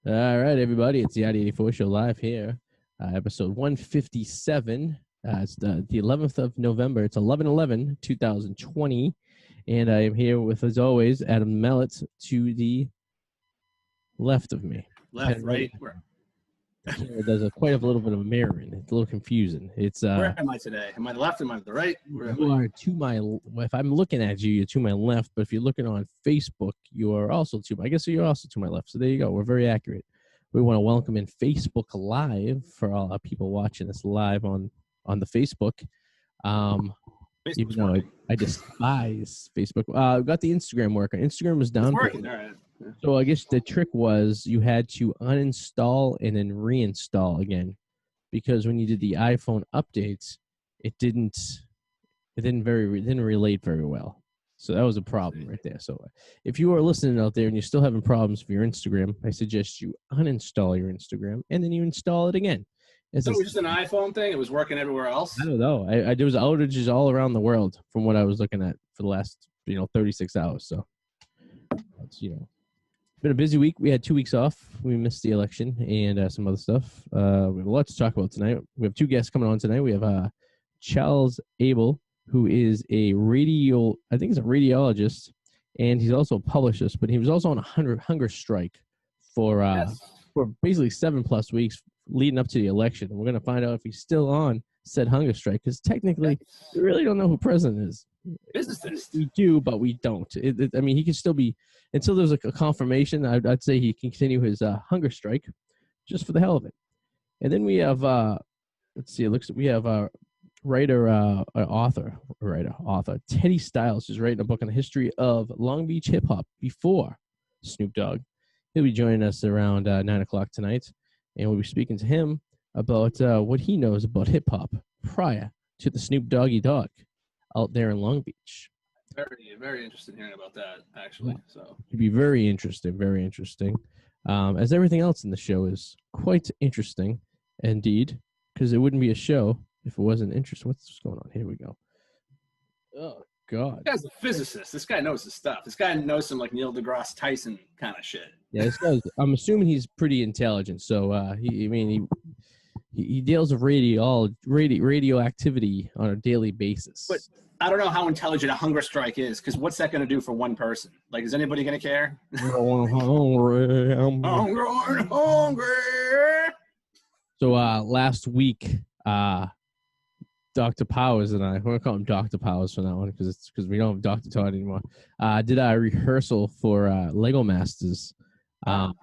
All right, everybody. It's the ID84 show live here, episode 157. It's the 11th of November. It's 11/11/2020. And I am here with, as always, Adam Mellett to the left of me. Left, right. It does quite a little bit of mirroring. It's a little confusing. Where am I today? Am I the left? Am I the right? You are to my. If I'm looking at you, you're to my left. But if you're looking on Facebook, you are also to. I guess you're also to my left. So there you go. We're very accurate. We want to welcome in Facebook Live for all our people watching us live on the Facebook. Even though I despise Facebook. We got the Instagram working. Instagram was down. It's working. All right. So I guess the trick was you had to uninstall and then reinstall again, because when you did the iPhone updates, it didn't relate very well. So that was a problem right there. So if you are listening out there and you're still having problems with your Instagram, I suggest you uninstall your Instagram and then you install it again. So it was just an iPhone thing? It was working everywhere else? I don't know. There was outages all around the world from what I was looking at for the last 36 hours. So it's been a busy week. We had 2 weeks off. We missed the election and some other stuff. We have a lot to talk about tonight. We have two guests coming on tonight. We have Charles Abel, who is I think he's a radiologist, and he's also a publicist, but he was also on a hunger strike for basically 7+ weeks leading up to the election. And we're going to find out if he's still on said hunger strike, because technically we really don't know who president is. Physicist. We do, but we don't. I mean, he can still be, until there's a confirmation, I'd say he can continue his hunger strike just for the hell of it. And then we have, we have author Teddy Styles, who's writing a book on the history of Long Beach hip hop before Snoop Dogg. He'll be joining us around 9 o'clock tonight, and we'll be speaking to him about what he knows about hip hop prior to the Snoop Doggy Dogg out there in Long Beach. Very, very interested in hearing about that, actually. So it'd be very interesting, very interesting. As everything else in the show is quite interesting, indeed, because it wouldn't be a show if it wasn't interesting. What's going on? Here we go. Oh, God. This guy's a physicist. This guy knows his stuff. This guy knows some like Neil deGrasse Tyson kind of shit. Yeah, this guy's, I'm assuming he's pretty intelligent. So he deals with radioactivity on a daily basis. But I don't know how intelligent a hunger strike is, because what's that going to do for one person? Like, is anybody going to care? I'm hungry. I'm hungry. So last week, Dr. Powers and I, we're going to call him Dr. Powers from that one because we don't have Dr. Todd anymore, did a rehearsal for Lego Masters. So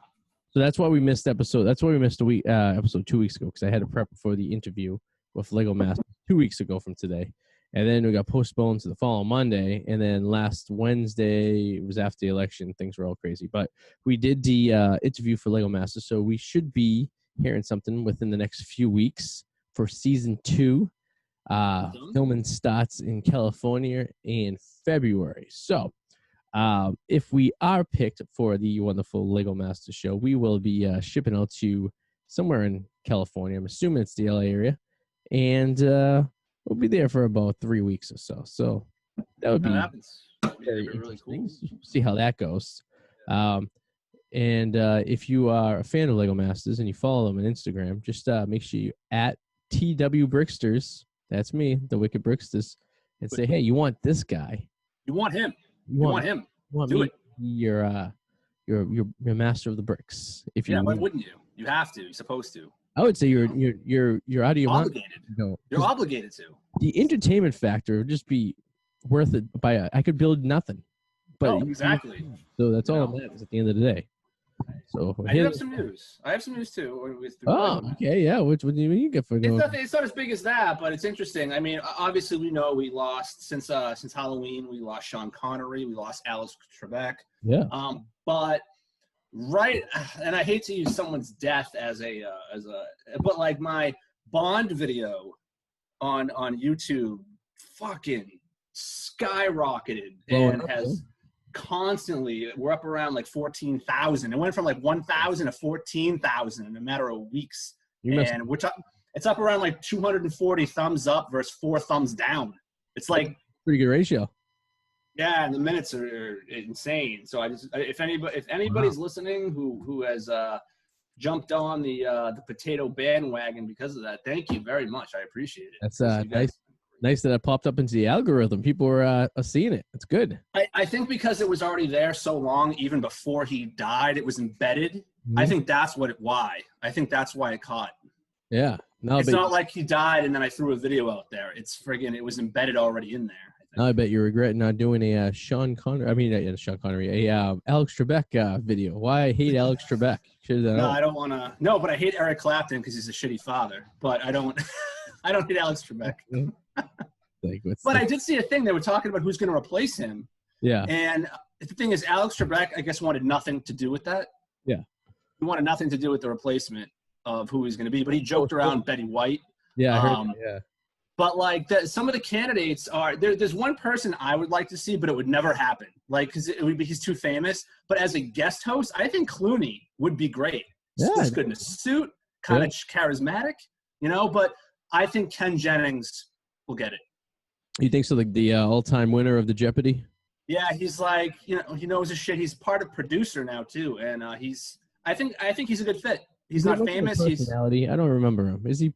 that's why we missed episode. That's why we missed episode 2 weeks ago, because I had to prep for the interview with Lego Masters 2 weeks ago from today. And then we got postponed to the following Monday. And then last Wednesday, it was after the election. Things were all crazy. But we did the interview for Lego Masters. So we should be hearing something within the next few weeks for season 2. Filming starts in California in February. So if we are picked for the wonderful Lego Masters show, we will be shipping out to somewhere in California. I'm assuming it's the LA area. And we'll be there for about 3 weeks or so. So that would be very interesting. Cool. See how that goes. And if you are a fan of Lego Masters and you follow them on Instagram, just make sure you at TW Bricksters, that's me, the Wicked Bricksters, and say, hey, you want this guy. You want him. You want him. You want Do me it. You're master of the bricks. If you why wouldn't you? You have to. You're supposed to. I would say you're out of your obligated. Mind. You're obligated to. The entertainment factor would just be worth it. I could build nothing. But exactly. So that's all it matters at the end of the day. So I have some news. I have some news too. Okay, yeah. What do you get for going? It's not as big as that, but it's interesting. I mean, obviously we know we lost since Halloween. We lost Sean Connery. We lost Alice Trebek. Yeah. But right, and I hate to use someone's death but like my Bond video on YouTube, fucking skyrocketed and has. Constantly, we're up around like 14,000. It went from like 1,000 to 14,000 in a matter of weeks. It's up around like 240 thumbs up versus 4 thumbs down. It's like pretty good ratio. Yeah, and the minutes are insane. So if anybody's listening who has jumped on the potato bandwagon because of that. Thank you very much. I appreciate it. That's nice that it popped up into the algorithm. People were seeing it. It's good. I think because it was already there so long, even before he died, it was embedded. Mm-hmm. I think that's why. I think that's why it caught. Yeah. No, it's not like he died and then I threw a video out there. It was embedded already in there. Now I bet you regret not doing a Sean Connery, Alex Trebek video. Why I hate Alex Trebek. I don't want to. No, but I hate Eric Clapton because he's a shitty father. But I don't hate Alex Trebek. But I did see a thing. They were talking about who's going to replace him. Yeah. And the thing is, Alex Trebek, I guess, wanted nothing to do with that. Yeah. He wanted nothing to do with the replacement of who he's going to be. But he joked around Betty White. Yeah, I heard that, yeah. But like some of the candidates are there's one person I would like to see, but it would never happen. Like because he's too famous. But as a guest host, I think Clooney would be great. Yeah, He's good in a suit, kind of charismatic, But I think Ken Jennings will get it. You think so? Like the all-time winner of the Jeopardy? Yeah, he's like he knows his shit. He's part of producer now too, and I think he's a good fit. He's not famous. Personality. I don't remember him. Is he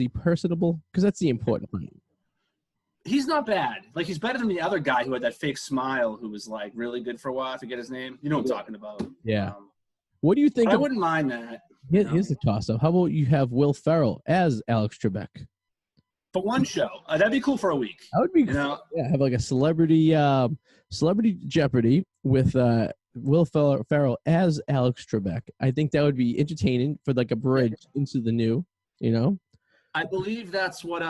personable? Because that's the important part. He's not bad. Like he's better than the other guy who had that fake smile, who was like really good for a while. I forget his name. You know what I'm talking about? Yeah. What do you think? I wouldn't mind that. Here's the toss-up. How about you have Will Ferrell as Alex Trebek? For one show, that'd be cool for a week. That would be cool. Yeah, have like a celebrity Jeopardy with Will Ferrell as Alex Trebek. I think that would be entertaining for like a bridge into the new, I believe that's what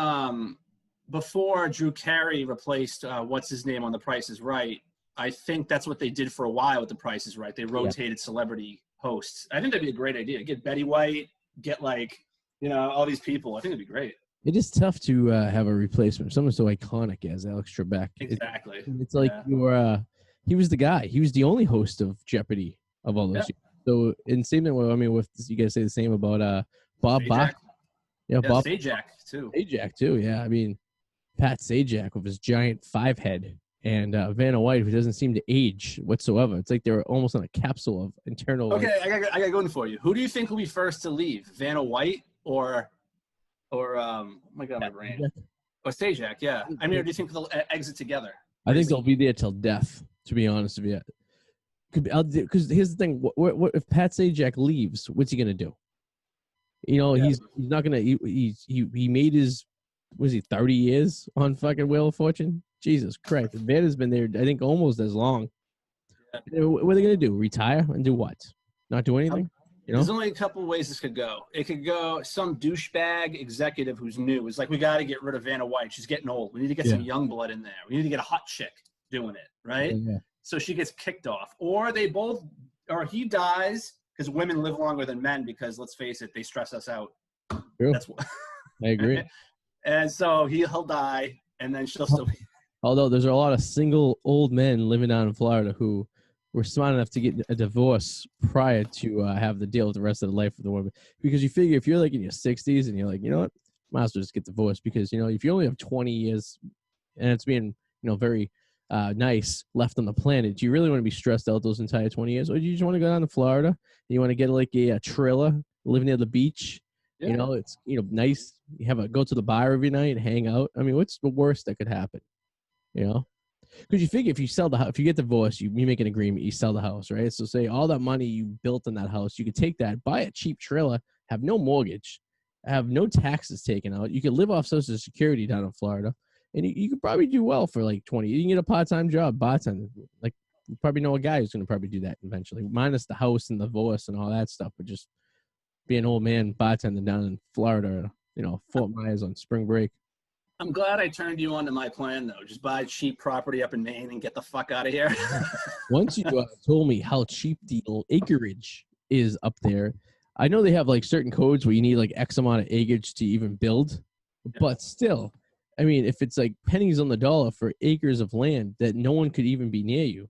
before Drew Carey replaced what's his name on The Price is Right. I think that's what they did for a while with The Price is Right. They rotated celebrity hosts. I think that'd be a great idea. Get Betty White, get all these people. I think it'd be great. It is tough to have a replacement. Someone so iconic as Alex Trebek. Exactly. It's like he was the guy. He was the only host of Jeopardy of all those years. So in same thing, with you guys say the same about Bob Bach. Yeah, Bob Sajak too. Sajak too. Yeah, I mean Pat Sajak with his giant 5 head, and Vanna White, who doesn't seem to age whatsoever. It's like they're almost on a capsule of internal. Okay, I got going for you. Who do you think will be first to leave? Vanna White or oh my God, my brain. Or Sajak, yeah. I mean, or do you think they'll exit together? I think they'll be there till death, to be honest with you. Because here's the thing: what if Pat Sajak leaves? What's he gonna do? He's not gonna. He made his 30 years on fucking Wheel of Fortune? Jesus Christ! Vanna's been there, I think, almost as long. Yeah. What are they gonna do? Retire and do what? Not do anything? There's only a couple ways this could go. It could go some douchebag executive who's new. It's like, we got to get rid of Vanna White. She's getting old. We need to get some young blood in there. We need to get a hot chick doing it, right? Yeah. So she gets kicked off. Or he dies because women live longer than men because, let's face it, they stress us out. True. I agree. And so he'll die, and then she'll still be. Although there's a lot of single old men living down in Florida who were smart enough to get a divorce prior to have to deal with the rest of the life of the woman. Because you figure if you're like in your 60s and you're like, you know what, might as well just get divorced. Because, if you only have 20 years and it's being, very nice left on the planet, do you really want to be stressed out those entire 20 years? Or do you just want to go down to Florida and you want to get like a trailer, live near the beach? Yeah. It's, nice. You go to the bar every night and hang out. I mean, what's the worst that could happen? Because you figure if you sell the house, if you get divorced, you make an agreement, you sell the house, right? So say all that money you built in that house, you could take that, buy a cheap trailer, have no mortgage, have no taxes taken out. You could live off Social Security down in Florida, and you could probably do well for like 20. You can get a part-time job, bartender. Like, you probably know a guy who's going to probably do that eventually, minus the house and the divorce and all that stuff, but just be an old man bartender down in Florida, Fort Myers on spring break. I'm glad I turned you on to my plan, though. Just buy cheap property up in Maine and get the fuck out of here. Once you told me how cheap the acreage is up there, I know they have like certain codes where you need like X amount of acreage to even build. But still, I mean, if it's like pennies on the dollar for acres of land that no one could even be near you,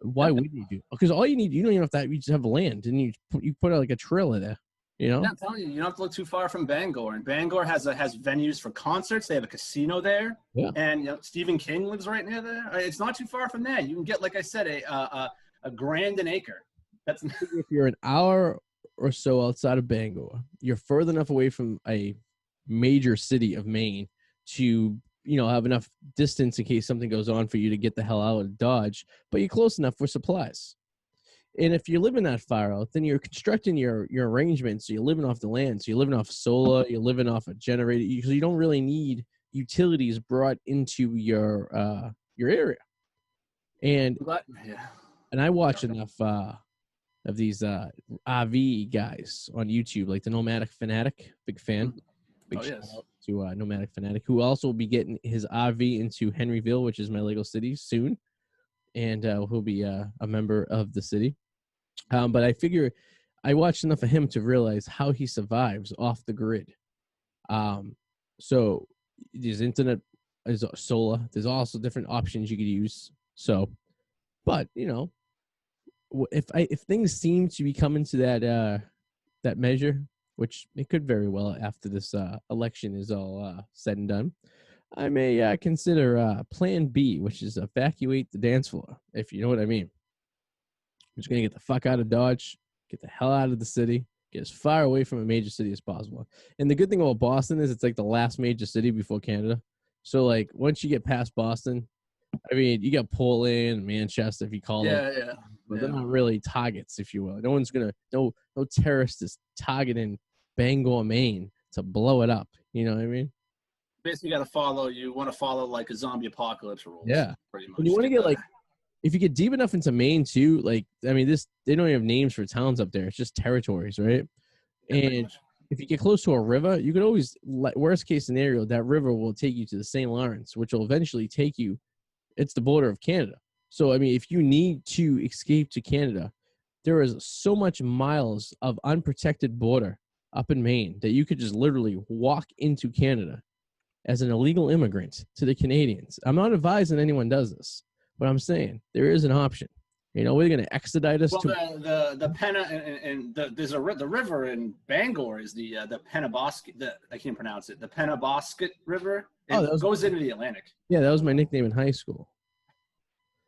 why would you do? Because all you don't even have that. You just have land, and you put like a trailer there. I'm telling you, you don't have to look too far from Bangor. And Bangor has venues for concerts. They have a casino there. Yeah. And Stephen King lives right near there. It's not too far from there. You can get, like I said, a grand an acre. That's if you're an hour or so outside of Bangor. You're further enough away from a major city of Maine to, have enough distance in case something goes on for you to get the hell out of Dodge, but you're close enough for supplies. And if you're living that far out, then you're constructing your arrangements. So you're living off the land. So you're living off solar. You're living off a generator. So you don't really need utilities brought into your area. And I watch enough of these RV guys on YouTube, like the Nomadic Fanatic. Big fan. Big shout out to Nomadic Fanatic, who also will be getting his RV into Henryville, which is my Lego city, soon. And he'll be a member of the city. But I figure I watched enough of him to realize how he survives off the grid. So there's internet, there's solar, there's also different options you could use. So, but if things seem to be coming to that measure, which it could very well after this election is all said and done, I may consider Plan B, which is evacuate the dance floor, if you know what I mean. I'm just going to get the fuck out of Dodge, get the hell out of the city, get as far away from a major city as possible. And the good thing about Boston is it's like the last major city before Canada. So, like, once you get past Boston, I mean, you got Portland, Manchester, if you call them. Yeah. But they're not really targets, if you will. No one's going to, no terrorist is targeting Bangor, Maine to blow it up. You know what I mean? Basically, you want to follow like a zombie apocalypse rules. Yeah. Pretty much. And you want to get like, if you get deep enough into Maine too, like, I mean, they don't even have names for towns up there. It's just territories, right? Yeah, and if you get close to a river, you could always, worst case scenario, that river will take you to the St. Lawrence, which will eventually take you, it's the border of Canada. So, I mean, if you need to escape to Canada, there is so much miles of unprotected border up in Maine that you could just literally walk into Canada as an illegal immigrant to the Canadians. I'm not advising anyone does this, but I'm saying there is an option. We're going to extradite us to the Penna and the river in Bangor is the Pennabosket. I can't pronounce it. The Pennabosket River. It goes into the Atlantic. Yeah, that was my nickname in high school.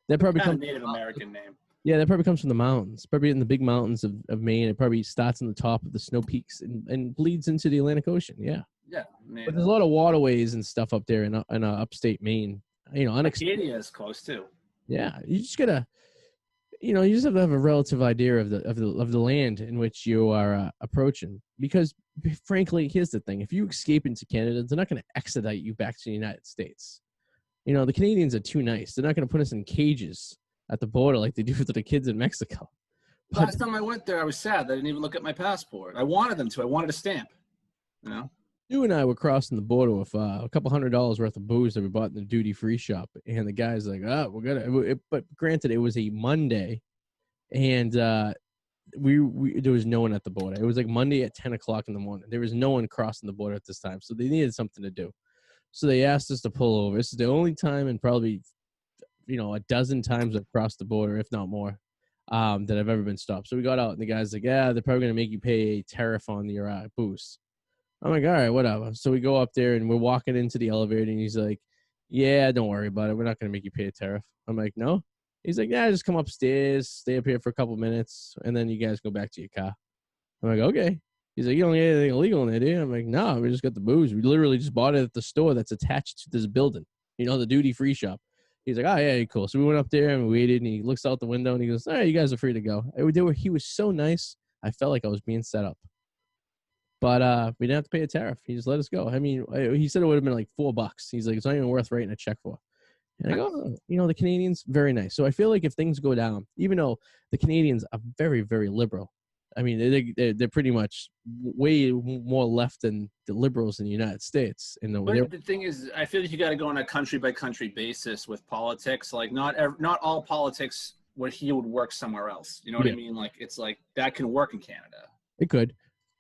That probably comes Native American name. Yeah, that probably comes from the mountains. Probably in the big mountains of Maine. It probably starts on the top of the snow peaks and bleeds into the Atlantic Ocean. Yeah. Yeah. But there's a lot of waterways and stuff up there in upstate Maine. Acadia is close too. Yeah, you just gotta, you just have to have a relative idea of the land in which you are approaching. Because, frankly, here's the thing: if you escape into Canada, they're not going to extradite you back to the United States. The Canadians are too nice. They're not going to put us in cages at the border like they do to the kids in Mexico. Last time I went there, I was sad. I didn't even look at my passport. I wanted them to. I wanted a stamp. You and I were crossing the border with a couple $100 worth of booze that we bought in the duty-free shop, and the guy's like, we're gonna. But granted, it was a Monday, and we there was no one at the border. It was like Monday at 10 o'clock in the morning. There was no one crossing the border at this time, so they needed something to do. So they asked us to pull over. This is the only time in probably, a dozen times I've crossed the border, if not more, that I've ever been stopped. So we got out, and the guy's like, they're probably gonna make you pay a tariff on your booze. I'm like, all right, whatever. So we go up there, and we're walking into the elevator, and he's like, yeah, don't worry about it. We're not going to make you pay a tariff. I'm like, no? He's like, yeah, just come upstairs, stay up here for a couple minutes, and then you guys go back to your car. I'm like, okay. He's like, you don't get anything illegal in there, do you? I'm like, no, we just got the booze. We literally just bought it at the store that's attached to this building, the duty-free shop. He's like, oh, yeah, cool. So we went up there, and we waited, and he looks out the window, and he goes, all right, you guys are free to go. He was so nice, I felt like I was being set up. But we didn't have to pay a tariff. He just let us go. I mean, he said it would have been like $4. He's like, it's not even worth writing a check for. And I go, the Canadians, very nice. So I feel like if things go down, even though the Canadians are very, very liberal, I mean, they're pretty much way more left than the liberals in the United States. But the thing is, I feel like you got to go on a country-by-country basis with politics. Like, not all politics would work somewhere else. You know what I mean? Like, it's like that can work in Canada. It could.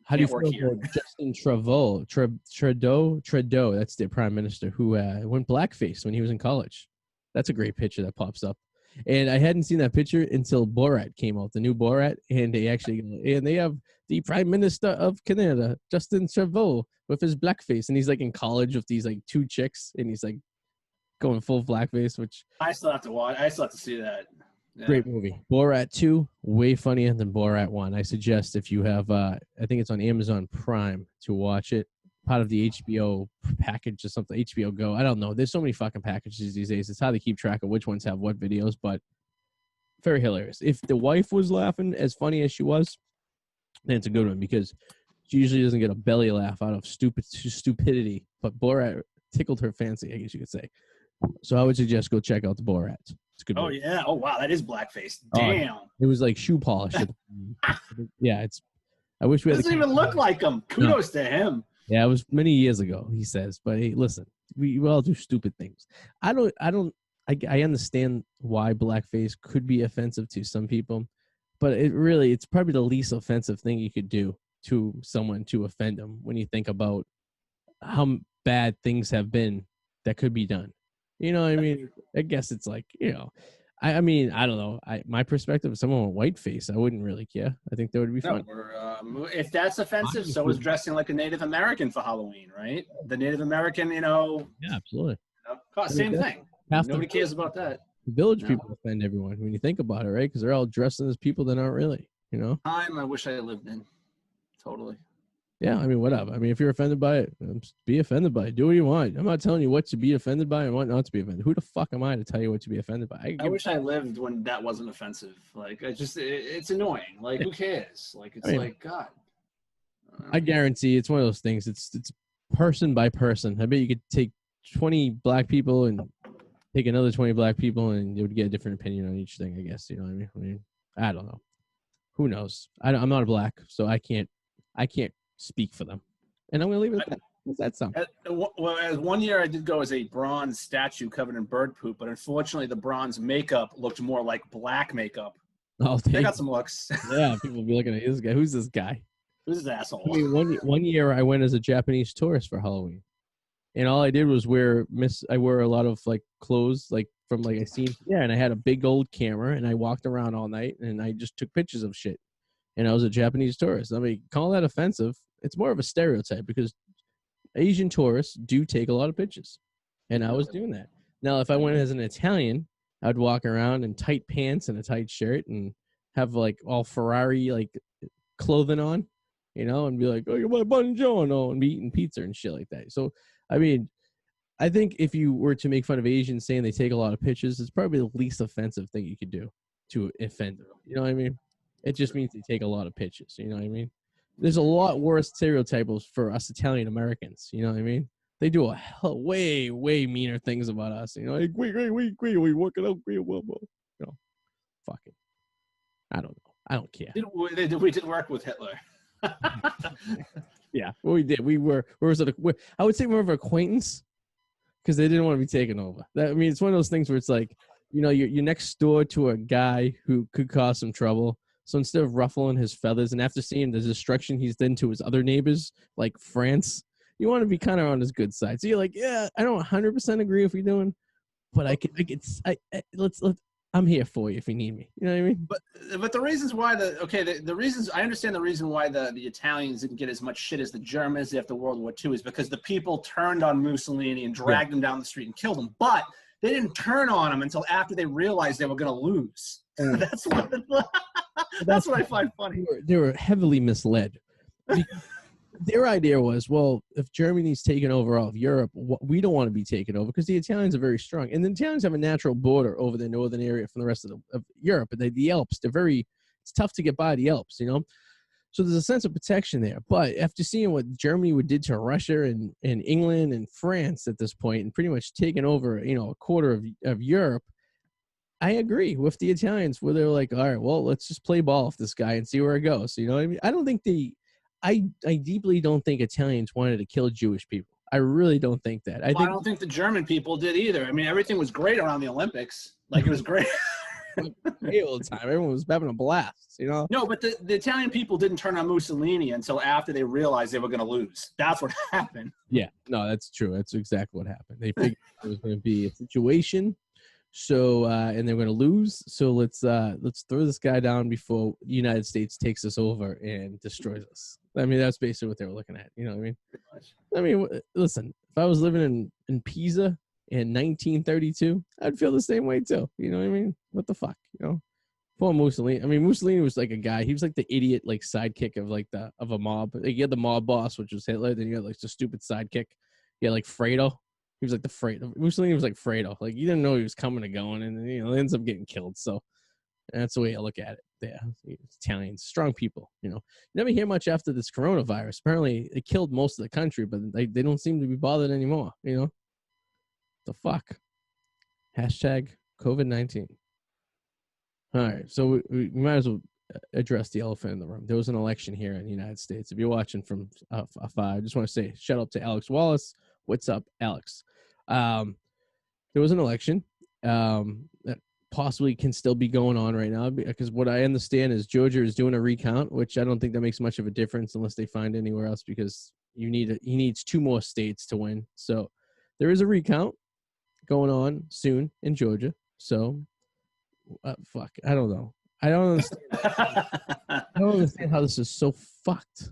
How do you feel about Justin Trudeau? That's the prime minister who went blackface when he was in college. That's a great picture that pops up. And I hadn't seen that picture until Borat came out, the new Borat, and they have the prime minister of Canada, Justin Trudeau, with his blackface, and he's like in college with these like two chicks, and he's like going full blackface. Which I still have to watch. I still have to see that. Yeah. Great movie. Borat 2, way funnier than Borat 1. I suggest if you have, I think it's on Amazon Prime to watch it. Part of the HBO package or something, HBO Go. I don't know. There's so many fucking packages these days. It's how they keep track of which ones have what videos, but very hilarious. If the wife was laughing as funny as she was, then it's a good one because she usually doesn't get a belly laugh out of stupidity. But Borat tickled her fancy, I guess you could say. So I would suggest go check out the Borat. It's a good Oh movie. yeah. Oh wow, that is blackface. Oh, Damn. it was like shoe polish. Yeah, it's. I wish we had. Doesn't even look like him. Kudos to him. Yeah, it was many years ago. He says, but hey, listen, we all do stupid things. I I understand why blackface could be offensive to some people, but it's probably the least offensive thing you could do to someone to offend them when you think about how bad things have been that could be done. You know what I mean? I guess it's like, I mean, I don't know. My perspective of someone with white face, I wouldn't really care. I think that would be fun. If that's offensive, so is dressing like a Native American for Halloween, right? The Native American, Yeah, absolutely. Same thing. Nobody cares about that. The village people offend everyone when you think about it, right? Because they're all dressing as people they're not really, Time I wish I lived in. Totally. Yeah, I mean, whatever. I mean, if you're offended by it, be offended by it. Do what you want. I'm not telling you what to be offended by and what not to be offended. Who the fuck am I to tell you what to be offended by? I wish I lived when that wasn't offensive. Like, it's annoying. Like, who cares? Like, it's like, God. I guarantee it's one of those things. It's person by person. I bet you could take 20 black people and take another 20 black people and you would get a different opinion on each thing, I guess. You know what I mean? I don't know. Who knows? I'm not a black, so I can't speak for them. And I'm going to leave it at that. That's something. Well, as one year I did go as a bronze statue covered in bird poop, but unfortunately the bronze makeup looked more like black makeup. Oh, they got some looks. Yeah, people will be looking at this guy. Who's this guy? Who's this asshole? I mean, one year I went as a Japanese tourist for Halloween. And all I did was I wear a lot of like clothes like from like I seen. Yeah, and I had a big old camera and I walked around all night and I just took pictures of shit. And I was a Japanese tourist. I mean, call that offensive. It's more of a stereotype because Asian tourists do take a lot of pictures. And I was doing that. Now, if I went as an Italian, I'd walk around in tight pants and a tight shirt and have like all Ferrari like clothing on, and be like, oh, you're my buongiorno, and be eating pizza and shit like that. So, I mean, I think if you were to make fun of Asians saying they take a lot of pictures, it's probably the least offensive thing you could do to offend them. You know what I mean? It just means they take a lot of pictures. You know what I mean? There's a lot worse stereotypes for us Italian Americans. You know what I mean? They do way, way meaner things about us. Like, we working out, fucking. I don't know. I don't care. We did work with Hitler. Yeah, well, we did. I would say more of an acquaintance because they didn't want to be taken over. It's one of those things where it's like, you're next door to a guy who could cause some trouble. So instead of ruffling his feathers, and after seeing the destruction he's done to his other neighbors, like France, you want to be kind of on his good side. So you're like, yeah, I don't 100% agree with what you're doing, but I'm here for you if you need me. You know what I mean? But the reasons why the reasons I understand the reason why the Italians didn't get as much shit as the Germans after World War II is because the people turned on Mussolini and dragged him down the street and killed him. But they didn't turn on him until after they realized they were going to lose. That's what I find funny. They were heavily misled. Their idea was, well, if Germany's taken over all of Europe, we don't want to be taken over because the Italians are very strong. And the Italians have a natural border over the northern area from the rest of Europe. And the Alps, it's tough to get by the Alps, So there's a sense of protection there. But after seeing what Germany did to Russia and England and France at this point and pretty much taking over, a quarter of Europe, I agree with the Italians where they're like, all right, well, let's just play ball with this guy and see where it goes. You know what I mean? I don't think I deeply don't think Italians wanted to kill Jewish people. I really don't think that. I don't think the German people did either. I mean, everything was great around the Olympics. Like, it was great. All the time. Everyone was having a blast, No, but the Italian people didn't turn on Mussolini until after they realized they were going to lose. That's what happened. Yeah, no, that's true. That's exactly what happened. They figured it was going to be a situation. So, and they're going to lose. So let's throw this guy down before the United States takes us over and destroys us. I mean, that's basically what they were looking at. You know what I mean? Listen, if I was living in Pisa in 1932, I'd feel the same way too. You know what I mean? What the fuck, Poor Mussolini. I mean, Mussolini was like a guy. He was like the idiot, like sidekick of like of a mob. Like, you had the mob boss, which was Hitler. Then you had like the stupid sidekick. You had like Fredo. He was like the Fredo. Mussolini was like Fredo. Like, you didn't know he was coming and going, and then, ends up getting killed. So that's the way I look at it. Yeah, Italians, strong people. You never hear much after this coronavirus. Apparently, it killed most of the country, but they don't seem to be bothered anymore. The fuck. Hashtag COVID-19. All right, so we might as well address the elephant in the room. There was an election here in the United States. If you're watching from afar, I just want to say shout out to Alex Wallace. What's up, Alex? There was an election that possibly can still be going on right now, because what I understand is Georgia is doing a recount, which I don't think that makes much of a difference unless they find anywhere else, because he needs 2 more states to win. So there is a recount going on soon in Georgia. So fuck, I don't know. I don't understand. I don't understand how this is so fucked.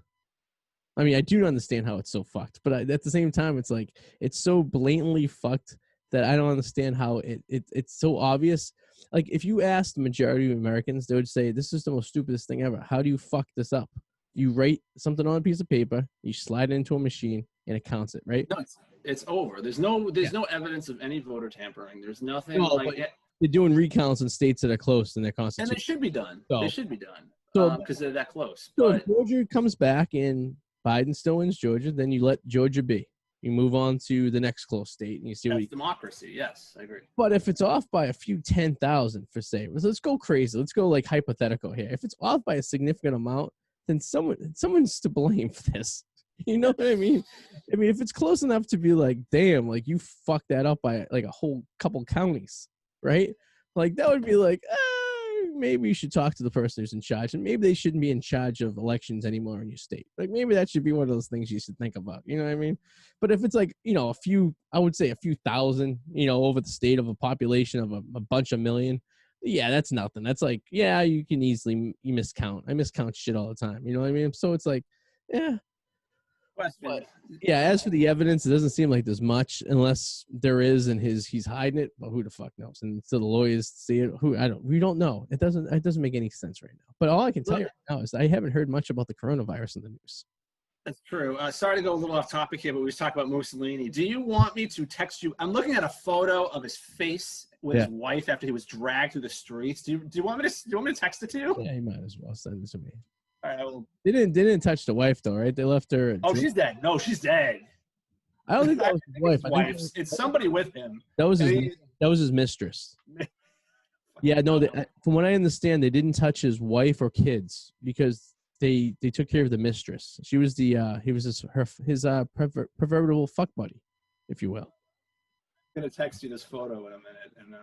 I mean, I do understand how it's so fucked, but at the same time, it's like it's so blatantly fucked that I don't understand how it's so obvious. Like, if you asked the majority of Americans, they would say this is the most stupidest thing ever. How do you fuck this up? You write something on a piece of paper, you slide it into a machine, and it counts it, right? No, it's over. There's no evidence of any voter tampering. There's nothing they're doing recounts in states that are close to their constitution. And they should be done. So, they should be done because they're that close. So if Georgia comes back and Biden still wins Georgia, then you let Georgia be. You move on to the next close state, and you see that's democracy. Yes, I agree. But if it's off by a few 10,000, for say, let's go crazy. Let's go like hypothetical here. If it's off by a significant amount, then someone's to blame for this. You know what I mean? I mean, if it's close enough to be like, damn, like you fucked that up by like a whole couple counties, right? Like that would be like, maybe you should talk to the person who's in charge, and maybe they shouldn't be in charge of elections anymore in your state. Like maybe that should be one of those things you should think about. You know what I mean? But if it's like, I would say a few thousand, over the state of a population of a bunch of million, yeah, that's nothing. That's like, yeah, you can easily miscount. I miscount shit all the time. You know what I mean? So it's like, yeah. But, yeah, as for the evidence, it doesn't seem like there's much, unless there is, and he's hiding it. But who the fuck knows? And so the lawyers see it. We don't know. It doesn't make any sense right now. But all I can tell you right now is I haven't heard much about the coronavirus in the news. That's true. Sorry to go a little off topic here, but we was talking about Mussolini. Do you want me to text you? I'm looking at a photo of his face with his wife after he was dragged through the streets. Do you want me to text it to you? Yeah, you might as well send it to me. All right, They didn't touch the wife though, right? They left her. Oh, she's dead. No, she's dead. I don't think that was his wife. It's somebody with him. That was his mistress. Yeah, no. From what I understand, they didn't touch his wife or kids because they took care of the mistress. She was he was his pervertible fuck buddy, if you will. I'm gonna text you this photo in a minute, and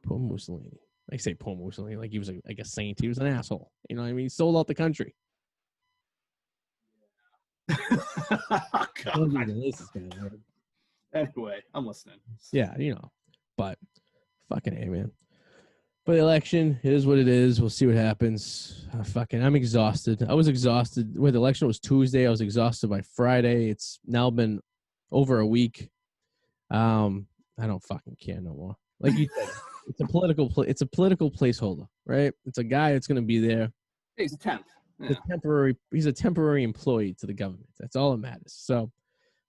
poor Mussolini. I say poor Mussolini, like he was like a saint. He was an asshole. You know what I mean? He sold out the country. Oh, God. Anyway, I'm listening. Yeah, but fucking A, man. But the election, it is what it is. We'll see what happens. I'm exhausted. I was exhausted. The election was Tuesday. I was exhausted by Friday. It's now been over a week. I don't fucking care no more. Like you said, it's a political placeholder, right? It's a guy that's going to be there. He's a temp. Yeah. He's a temporary employee to the government. That's all that matters. So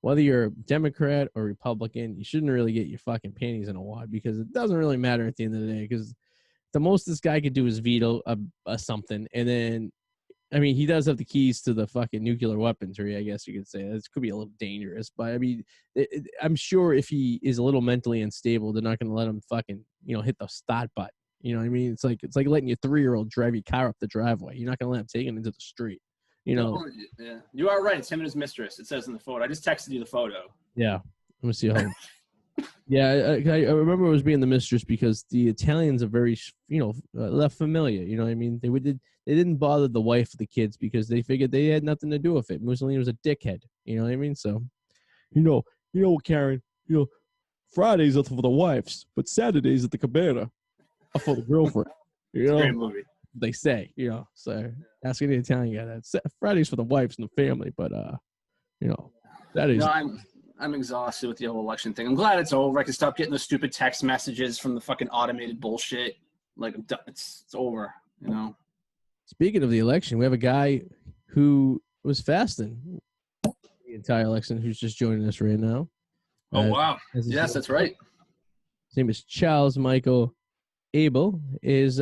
whether you're a Democrat or Republican, you shouldn't really get your fucking panties in a wad, because it doesn't really matter at the end of the day, because the most this guy could do is veto something. And then, I mean, he does have the keys to the fucking nuclear weaponry, I guess you could say. This could be a little dangerous, but I mean, I'm sure if he is a little mentally unstable, they're not going to let him fucking, hit the start button. You know what I mean? It's like letting your 3-year-old drive your car up the driveway. You're not going to let him take it into the street. Yeah, you are right. It's him and his mistress. It says in the photo. I just texted you the photo. Yeah. Let me see how. Yeah, I remember it was being the mistress because the Italians are very, left familiar. You know what I mean? They didn't bother the wife or the kids because they figured they had nothing to do with it. Mussolini was a dickhead. You know what I mean? So, Karen, Fridays are for the wives, but Saturdays at the cabana are for the girlfriend. It's a great movie. They say, so asking the Italian guy that Fridays for the wives and the family, but Saturdays. No, I'm exhausted with the whole election thing. I'm glad it's over. I can stop getting those stupid text messages from the fucking automated bullshit. Like, it's over. You know. Speaking of the election, we have a guy who was fasting the entire election who's just joining us right now. Oh wow! As his Yes, name- that's right. His name is Charles Michael Abel. He's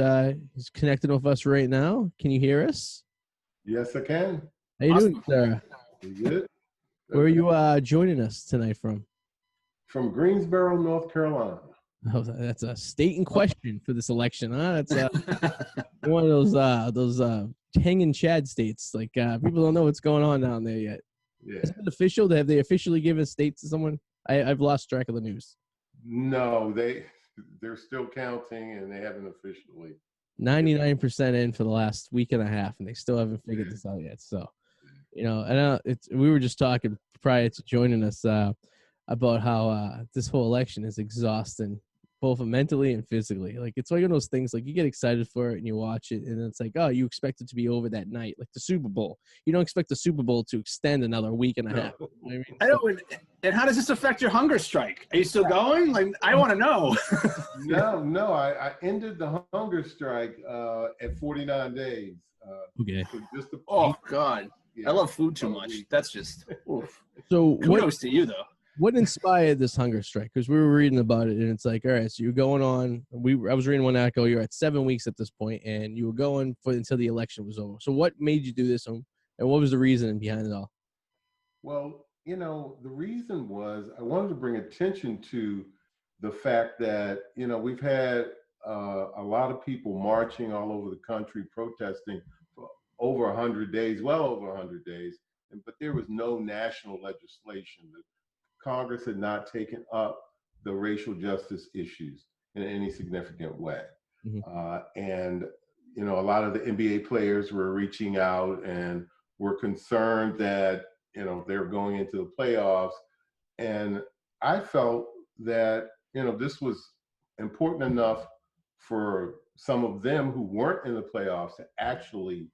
connected with us right now. Can you hear us? Yes, I can. How you doing, sir? You good? Where are you joining us tonight from? From Greensboro, North Carolina. Oh, that's a state in question for this election, huh? That's one of those hanging Chad states. Like people don't know what's going on down there yet. Yeah. Is it official? Have they officially given a state to someone? I've lost track of the news. No, they're still counting, and they haven't officially. 99% in for the last week and a half, and they still haven't figured this out yet. So, and we were just talking prior to joining us about how this whole election is exhausting, both mentally and physically. Like, it's one of those things, like, you get excited for it and you watch it, and it's like, oh, you expect it to be over that night, like the Super Bowl. You don't expect the Super Bowl to extend another week and a half. You know what I mean? I know. And how does this affect your hunger strike? Are you still going? Like, I want to know. No. I ended the hunger strike at 49 days. Okay. Oh God, Yeah. I love food too much. That's just. Oof. So Kudos to you, though. what inspired this hunger strike? Because we were reading about it, and it's like, all right, so you're going on. I was reading one article. You're at 7 weeks at this point, and you were going for until the election was over. So what made you do this, and what was the reason behind it all? Well, the reason was I wanted to bring attention to the fact that, we've had a lot of people marching all over the country, protesting for over 100 days, well over 100 days, but there was no national legislation. The Congress had not taken up the racial justice issues in any significant way. Mm-hmm. And, a lot of the NBA players were reaching out and were concerned that, they're going into the playoffs. And I felt that, this was important enough for some of them who weren't in the playoffs to actually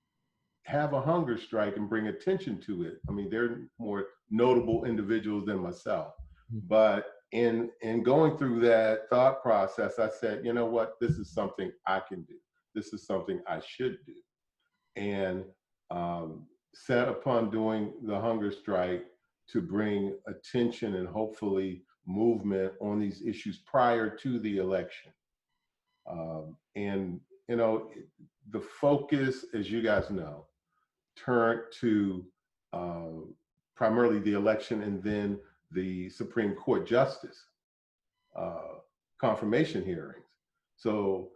have a hunger strike and bring attention to it. I mean, they're more notable individuals than myself. But in going through that thought process, I said, you know what, this is something I can do. This is something I should do. And set upon doing the hunger strike to bring attention and hopefully movement on these issues prior to the election. And, the focus, as you guys know, turned to primarily the election and then the Supreme Court justice confirmation hearings. So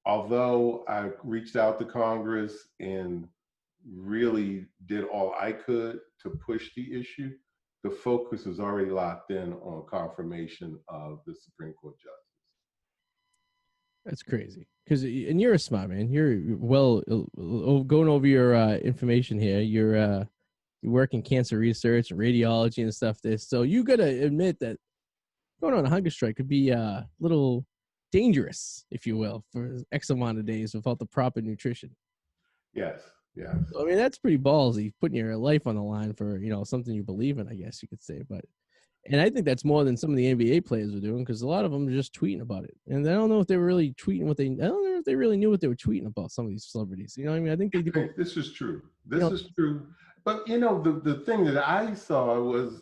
although I reached out to Congress and really did all I could to push the issue, the focus was already locked in on confirmation of the Supreme Court justice. That's crazy. And you're a smart man. You're going over your information here. You work in cancer research and radiology and stuff. So you got to admit that going on a hunger strike could be a little dangerous, if you will, for X amount of days without the proper nutrition. Yes. Yeah. So, I mean, that's pretty ballsy, putting your life on the line for, something you believe in, I guess you could say. And I think that's more than some of the NBA players were doing, because a lot of them are just tweeting about it. And I don't know if they were really tweeting I don't know if they really knew what they were tweeting about, some of these celebrities. You know what I mean? I think they do. This is true. This is true. But, the thing that I saw was,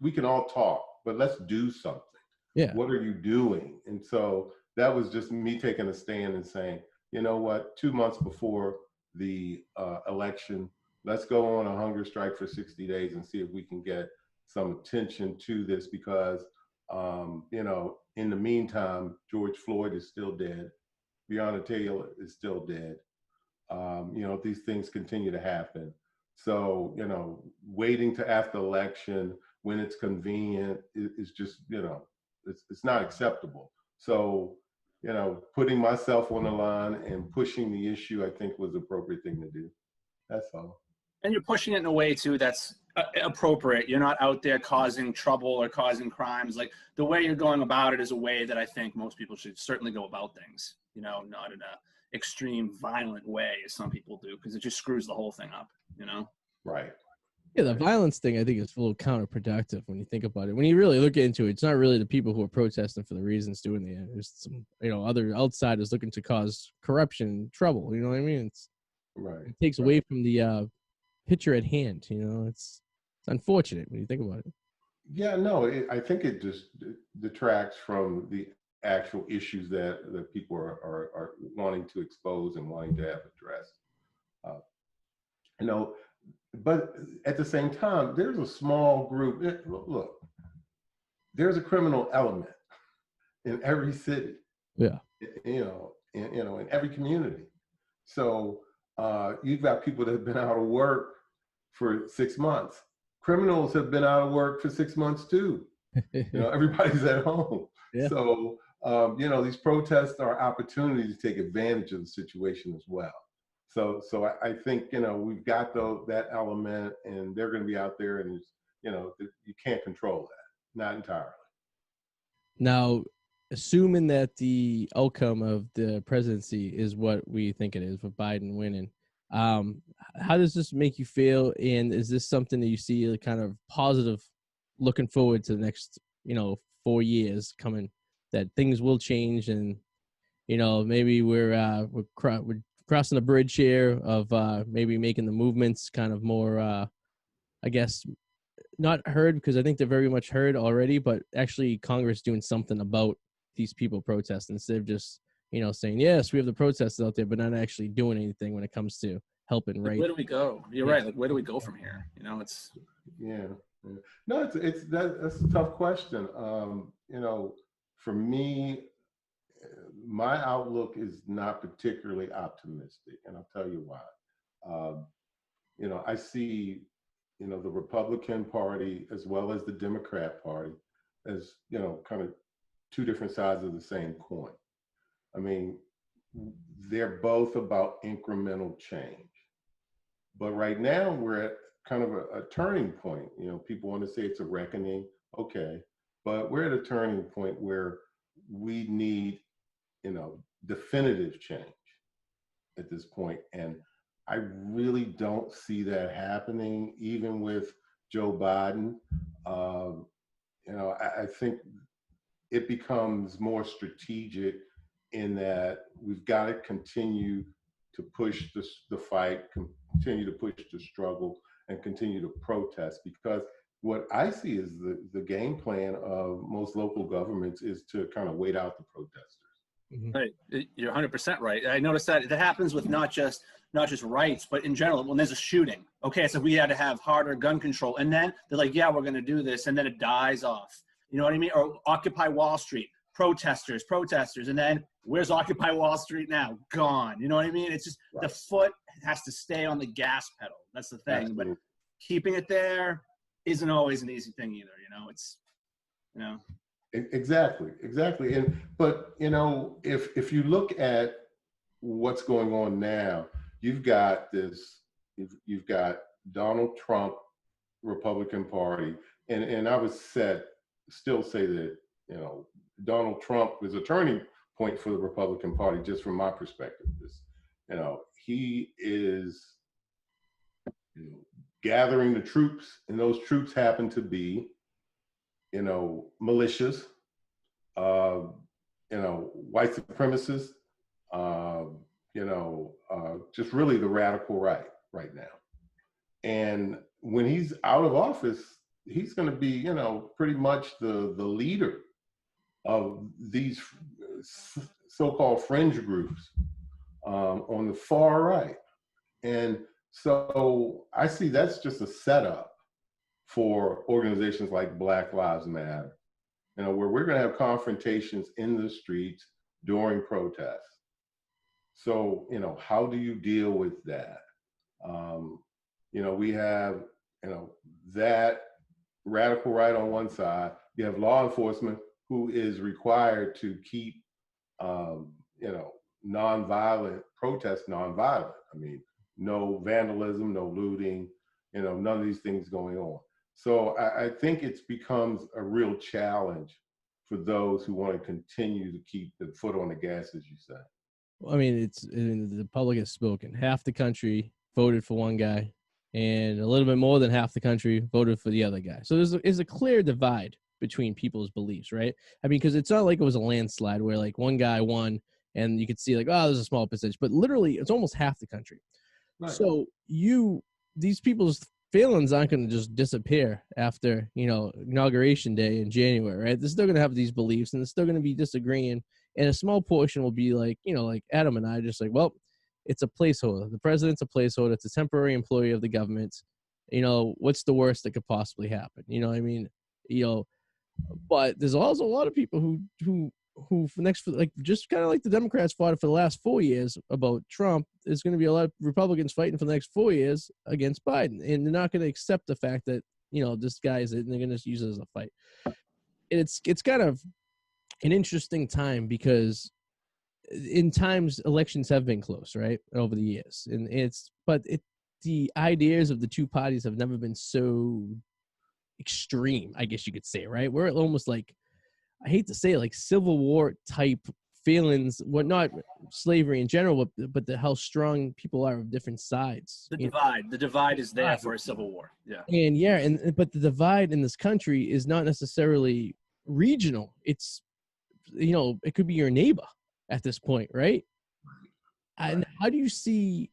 we can all talk, but let's do something. Yeah. What are you doing? And so that was just me taking a stand and saying, you know what, 2 months before the election, let's go on a hunger strike for 60 days and see if we can get some attention to this, because, in the meantime, George Floyd is still dead. Breonna Taylor is still dead. These things continue to happen. So, waiting to after election when it's convenient is just, it's not acceptable. So, putting myself on the line and pushing the issue, I think, was the appropriate thing to do. That's all. And you're pushing it in a way, too, that's appropriate. You're not out there causing trouble or causing crimes. Like, the way you're going about it is a way that I think most people should certainly go about things, not in a extreme, violent way as some people do, because it just screws the whole thing up, Right. Yeah, the violence thing I think is a little counterproductive when you think about it. When you really look into it, it's not really the people who are protesting for the reasons doing it. There's some, other outsiders looking to cause corruption and trouble. You know what I mean? Right. It takes away from the picture at hand. It's unfortunate when you think about it. Yeah, no, I think it just detracts from the actual issues that people are wanting to expose and wanting to have addressed. Uh, you know, but at the same time, there's a small group. Look, there's a criminal element in every city. Yeah. In every community. So you've got people that have been out of work for 6 months. Criminals have been out of work for 6 months too. Everybody's at home. Yeah. So these protests are opportunities to take advantage of the situation as well. So I think we've got that element, and they're going to be out there, and you can't control that, not entirely. Now, assuming that the outcome of the presidency is what we think it is, with Biden winning, how does this make you feel? And is this something that you see kind of positive, looking forward to the next, 4 years coming, that things will change, and maybe we're crossing the bridge here of maybe making the movements kind of more, I guess, not heard, because I think they're very much heard already, but actually Congress doing something about these people protesting, instead of just saying, yes, we have the protests out there, but not actually doing anything when it comes to helping. Right? Where do we go? You're right. Like, where do we go from here? It's no, that's a tough question. For me, my outlook is not particularly optimistic, and I'll tell you why. I see the Republican Party as well as the Democrat Party as kind of two different sides of the same coin. I mean, they're both about incremental change. But right now we're at kind of a turning point. People want to say it's a reckoning. Okay. But we're at a turning point where we need, definitive change at this point. And I really don't see that happening, even with Joe Biden. I think it becomes more strategic in that we've got to continue to push the fight, continue to push the struggle, and continue to protest, because what I see is the game plan of most local governments is to kind of wait out the protesters. Mm-hmm. Right. You're 100% right. I noticed that happens with not just rights, but in general, when there's a shooting. Okay, so we had to have harder gun control, and then they're like, yeah, we're going to do this, and then it dies off. You know what I mean? Or Occupy Wall Street, protesters, and then where's Occupy Wall Street now? Gone. You know what I mean? It's just right. The foot has to stay on the gas pedal. That's the thing. Absolutely. But keeping it there isn't always an easy thing either. It's. Exactly. But if you look at what's going on now, you've got Donald Trump, Republican Party, and I would still say that Donald Trump is a turning point for the Republican Party, just from my perspective. He is gathering the troops, and those troops happen to be militias, white supremacists, just really the radical right now. And when he's out of office, he's going to be, pretty much the leader of these so-called fringe groups on the far right. And so I see that's just a setup for organizations like Black Lives Matter, where we're going to have confrontations in the streets during protests. So, how do you deal with that? We have, that radical right on one side. You have law enforcement who is required to keep, nonviolent protests nonviolent. I mean, no vandalism, no looting, none of these things going on. So I think it becomes a real challenge for those who want to continue to keep the foot on the gas, as you say. Well, I mean, the public has spoken. Half the country voted for one guy, and a little bit more than half the country voted for the other guy. So there's a clear divide between people's beliefs, right? I mean, because it's not like it was a landslide where like one guy won and you could see like, oh, there's a small percentage, but literally it's almost half the country. Right. So these people's feelings aren't going to just disappear after, inauguration day in January, right? They're still going to have these beliefs and they're still going to be disagreeing. And a small portion will be like, like Adam and I just like, well, it's a placeholder. The president's a placeholder. It's a temporary employee of the government. What's the worst that could possibly happen? You know what I mean? But there's also a lot of people who just kind of like the Democrats fought for the last 4 years about Trump. There's going to be a lot of Republicans fighting for the next 4 years against Biden, and they're not going to accept the fact that this guy is it, and they're going to use it as a fight. And it's kind of an interesting time because in times elections have been close, right, over the years, and the ideas of the two parties have never been so extreme, I guess you could say, right? We're almost like, I hate to say it, like Civil War type feelings, not slavery in general, but how strong people are of different sides. The divide is there for a civil war. Yeah. But the divide in this country is not necessarily regional. It's, it could be your neighbor at this point, right? And how do you see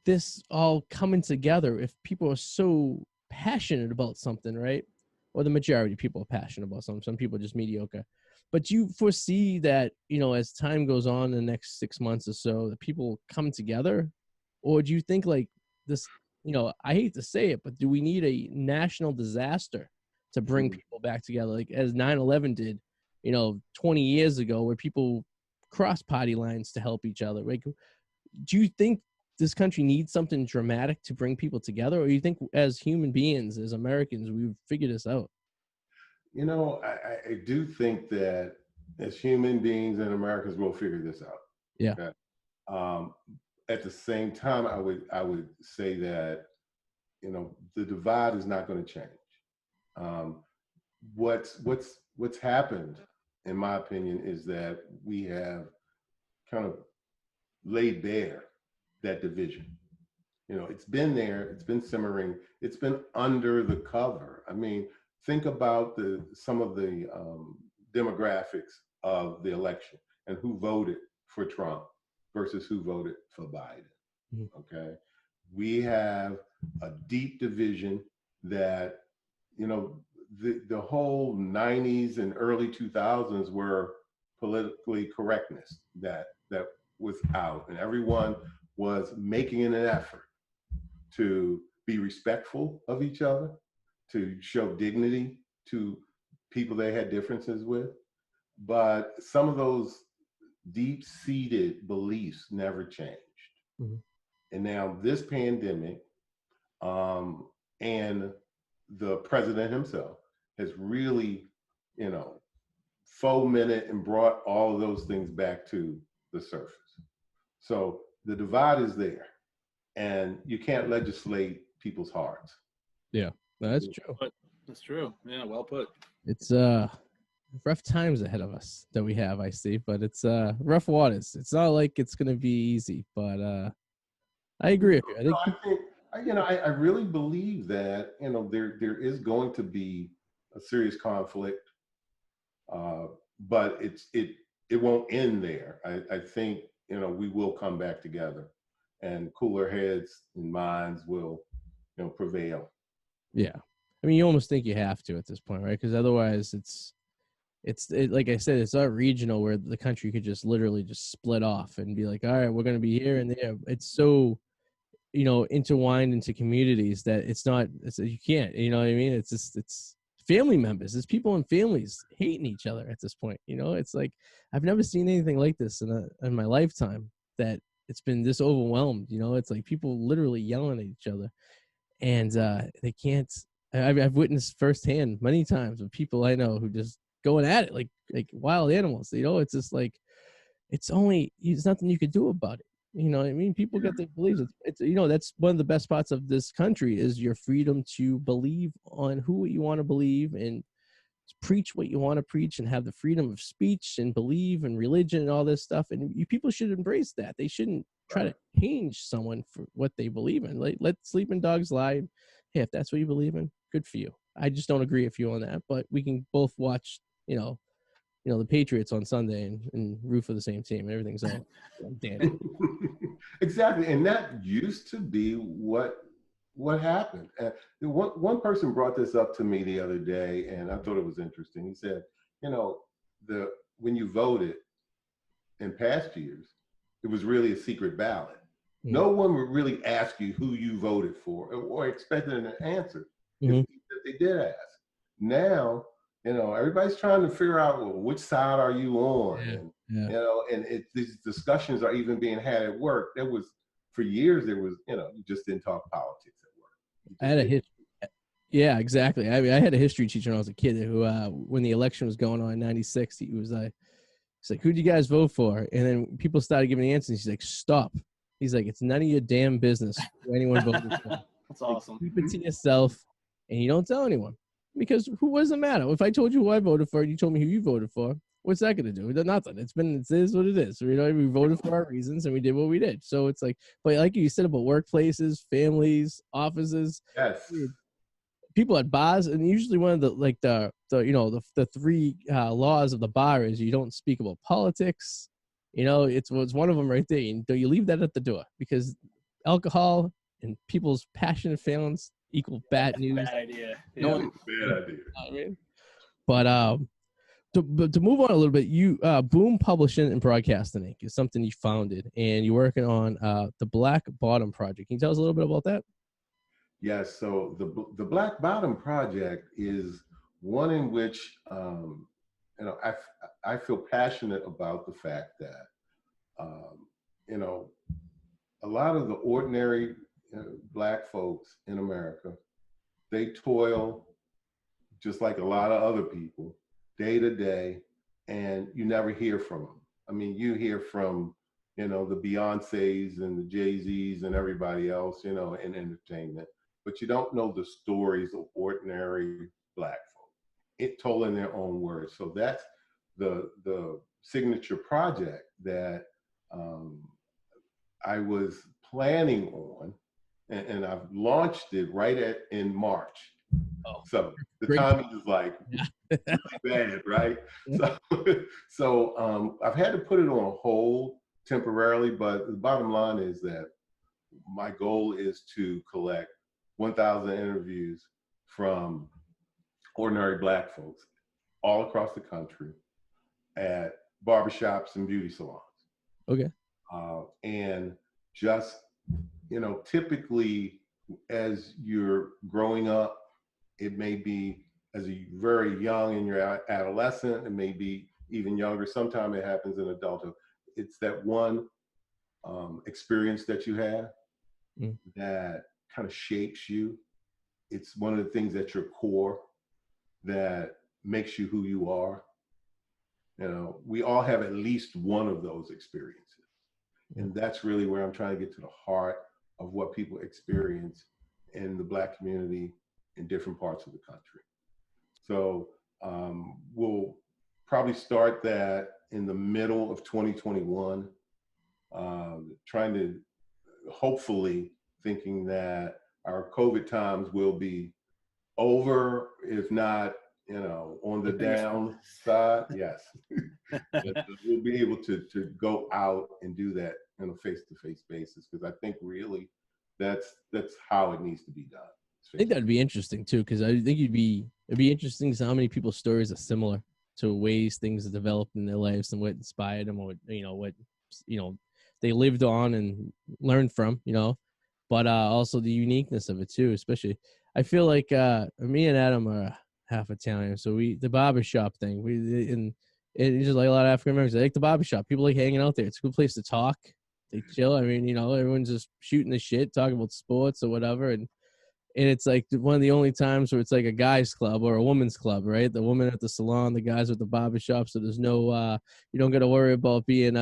this all coming together if people are so passionate about something, right? Or the majority of people are passionate about something. Some people are just mediocre. But do you foresee that, as time goes on in the next 6 months or so, that people come together? Or do you think like this, I hate to say it, but do we need a national disaster to bring people back together? Like as 9/11 did, 20 years ago, where people cross party lines to help each other. Like, do you think this country needs something dramatic to bring people together, or you think as human beings, as Americans, we've figured this out? I do think that as human beings and Americans, we'll figure this out. Yeah. Okay? At the same time, I would say that, the divide is not going to change. What's happened, in my opinion, is that we have kind of laid bare that division. It's been there, it's been simmering, it's been under the cover. I mean, think about some of the demographics of the election and who voted for Trump versus who voted for Biden. Mm-hmm. Okay, we have a deep division that, the whole 90s and early 2000s were politically correctness that was out, and everyone was making an effort to be respectful of each other, to show dignity to people they had differences with. But some of those deep-seated beliefs never changed. Mm-hmm. And now this pandemic and the president himself has really, fomented and brought all of those things back to the surface. So the divide is there, and you can't legislate people's hearts. Yeah, that's true. That's true. Yeah, well put. It's rough times ahead of us that we have, I see, but it's rough waters. It's not like it's going to be easy, but I agree with you. I really believe that, there is going to be a serious conflict, but it won't end there. I think, we will come back together, and cooler heads and minds will, prevail. Yeah. I mean, you almost think you have to at this point, right? Because otherwise it's like I said, it's not regional where the country could just literally just split off and be like, all right, we're going to be here and there. It's so, intertwined into communities that you can't, you know what I mean? It's family members. It's people and families hating each other at this point. It's like, I've never seen anything like this in my lifetime, that it's been this overwhelmed. It's like people literally yelling at each other, and they can't. I've witnessed firsthand many times of people I know who just going at it like wild animals. It's just like, it's nothing you could do about it. You know what I mean? People got their beliefs. It's that's one of the best parts of this country is your freedom to believe on who you want to believe and preach what you want to preach and have the freedom of speech and believe and religion and all this stuff. And people should embrace that. They shouldn't try to change someone for what they believe in. Like, let sleeping dogs lie. Hey, if that's what you believe in, good for you. I just don't agree with you on that, but we can both watch, the Patriots on Sunday and root for the same team. And everything's all dandy. Exactly, and that used to be what happened. And one person brought this up to me the other day, and I thought it was interesting. He said, when you voted in past years, it was really a secret ballot. Mm-hmm. No one would really ask you who you voted for or expected an answer. Mm-hmm. If they did ask. Now, everybody's trying to figure out, well, which side are you on? Yeah. And these discussions are even being had at work. For years, you just didn't talk politics at work. I had a history. Yeah, exactly. I mean, I had a history teacher when I was a kid who, when the election was going on in '96, he was like, he's like, who'd you guys vote for? And then people started giving the answers. He's like, stop. He's like, it's none of your damn business who anyone voted for. That's awesome. Keep it to yourself, and you don't tell anyone. Because who does it matter? If I told you who I voted for and you told me who you voted for, what's that going to do? Nothing. It is what it is. So, we voted for our reasons and we did what we did. So it's like, but like you said about workplaces, families, offices. Yes. People at bars, and usually one of the three laws of the bar is you don't speak about politics. It's one of them right there. You leave that at the door, because alcohol and people's passionate feelings equal bad news. Bad idea. Yeah. Bad idea. I mean, but to move on a little bit, you Boom Publishing and Broadcasting Inc. is something you founded, and you're working on the Black Bottom Project. Can you tell us a little bit about that? Yes. So the Black Bottom Project is one in which I feel passionate about the fact that a lot of the ordinary Black folks in America, they toil just like a lot of other people day to day, and you never hear from them. I mean, you hear from, the Beyoncés and the Jay-Z's and everybody else, in entertainment, but you don't know the stories of ordinary Black folk, it told in their own words. So that's the signature project that I was planning on, and I've launched it in March. Oh, so the timing is like really bad, right? So I've had to put it on hold temporarily, but the bottom line is that my goal is to collect 1,000 interviews from ordinary Black folks all across the country at barbershops and beauty salons. Okay. And just, typically as you're growing up, it may be as a very young in your adolescent, it may be even younger. Sometimes it happens in adulthood. It's that one experience that you have that kind of shapes you. It's one of the things at your core that makes you who you are. We all have at least one of those experiences. And that's really where I'm trying to get to the heart of what people experience in the Black community in different parts of the country. So we'll probably start that in the middle of 2021, trying to hopefully thinking that our COVID times will be over, if not, on the downside. Yes. We'll be able to go out and do that on a face-to-face basis, because I think really that's how it needs to be done. I think that'd be interesting too, because I think it'd be interesting to see how many people's stories are similar to ways things have developed in their lives and what inspired them, or what they lived on and learned from, but also the uniqueness of it too. Especially, I feel like me and Adam are half Italian, so the barbershop thing, and it's just like a lot of African Americans. They like the barbershop. People like hanging out there. It's a good place to talk. They chill. I mean, everyone's just shooting the shit, talking about sports or whatever, and it's like one of the only times where it's like a guy's club or a woman's club, right? The woman at the salon, the guys at the barbershop. So there's no, you don't got to worry about being,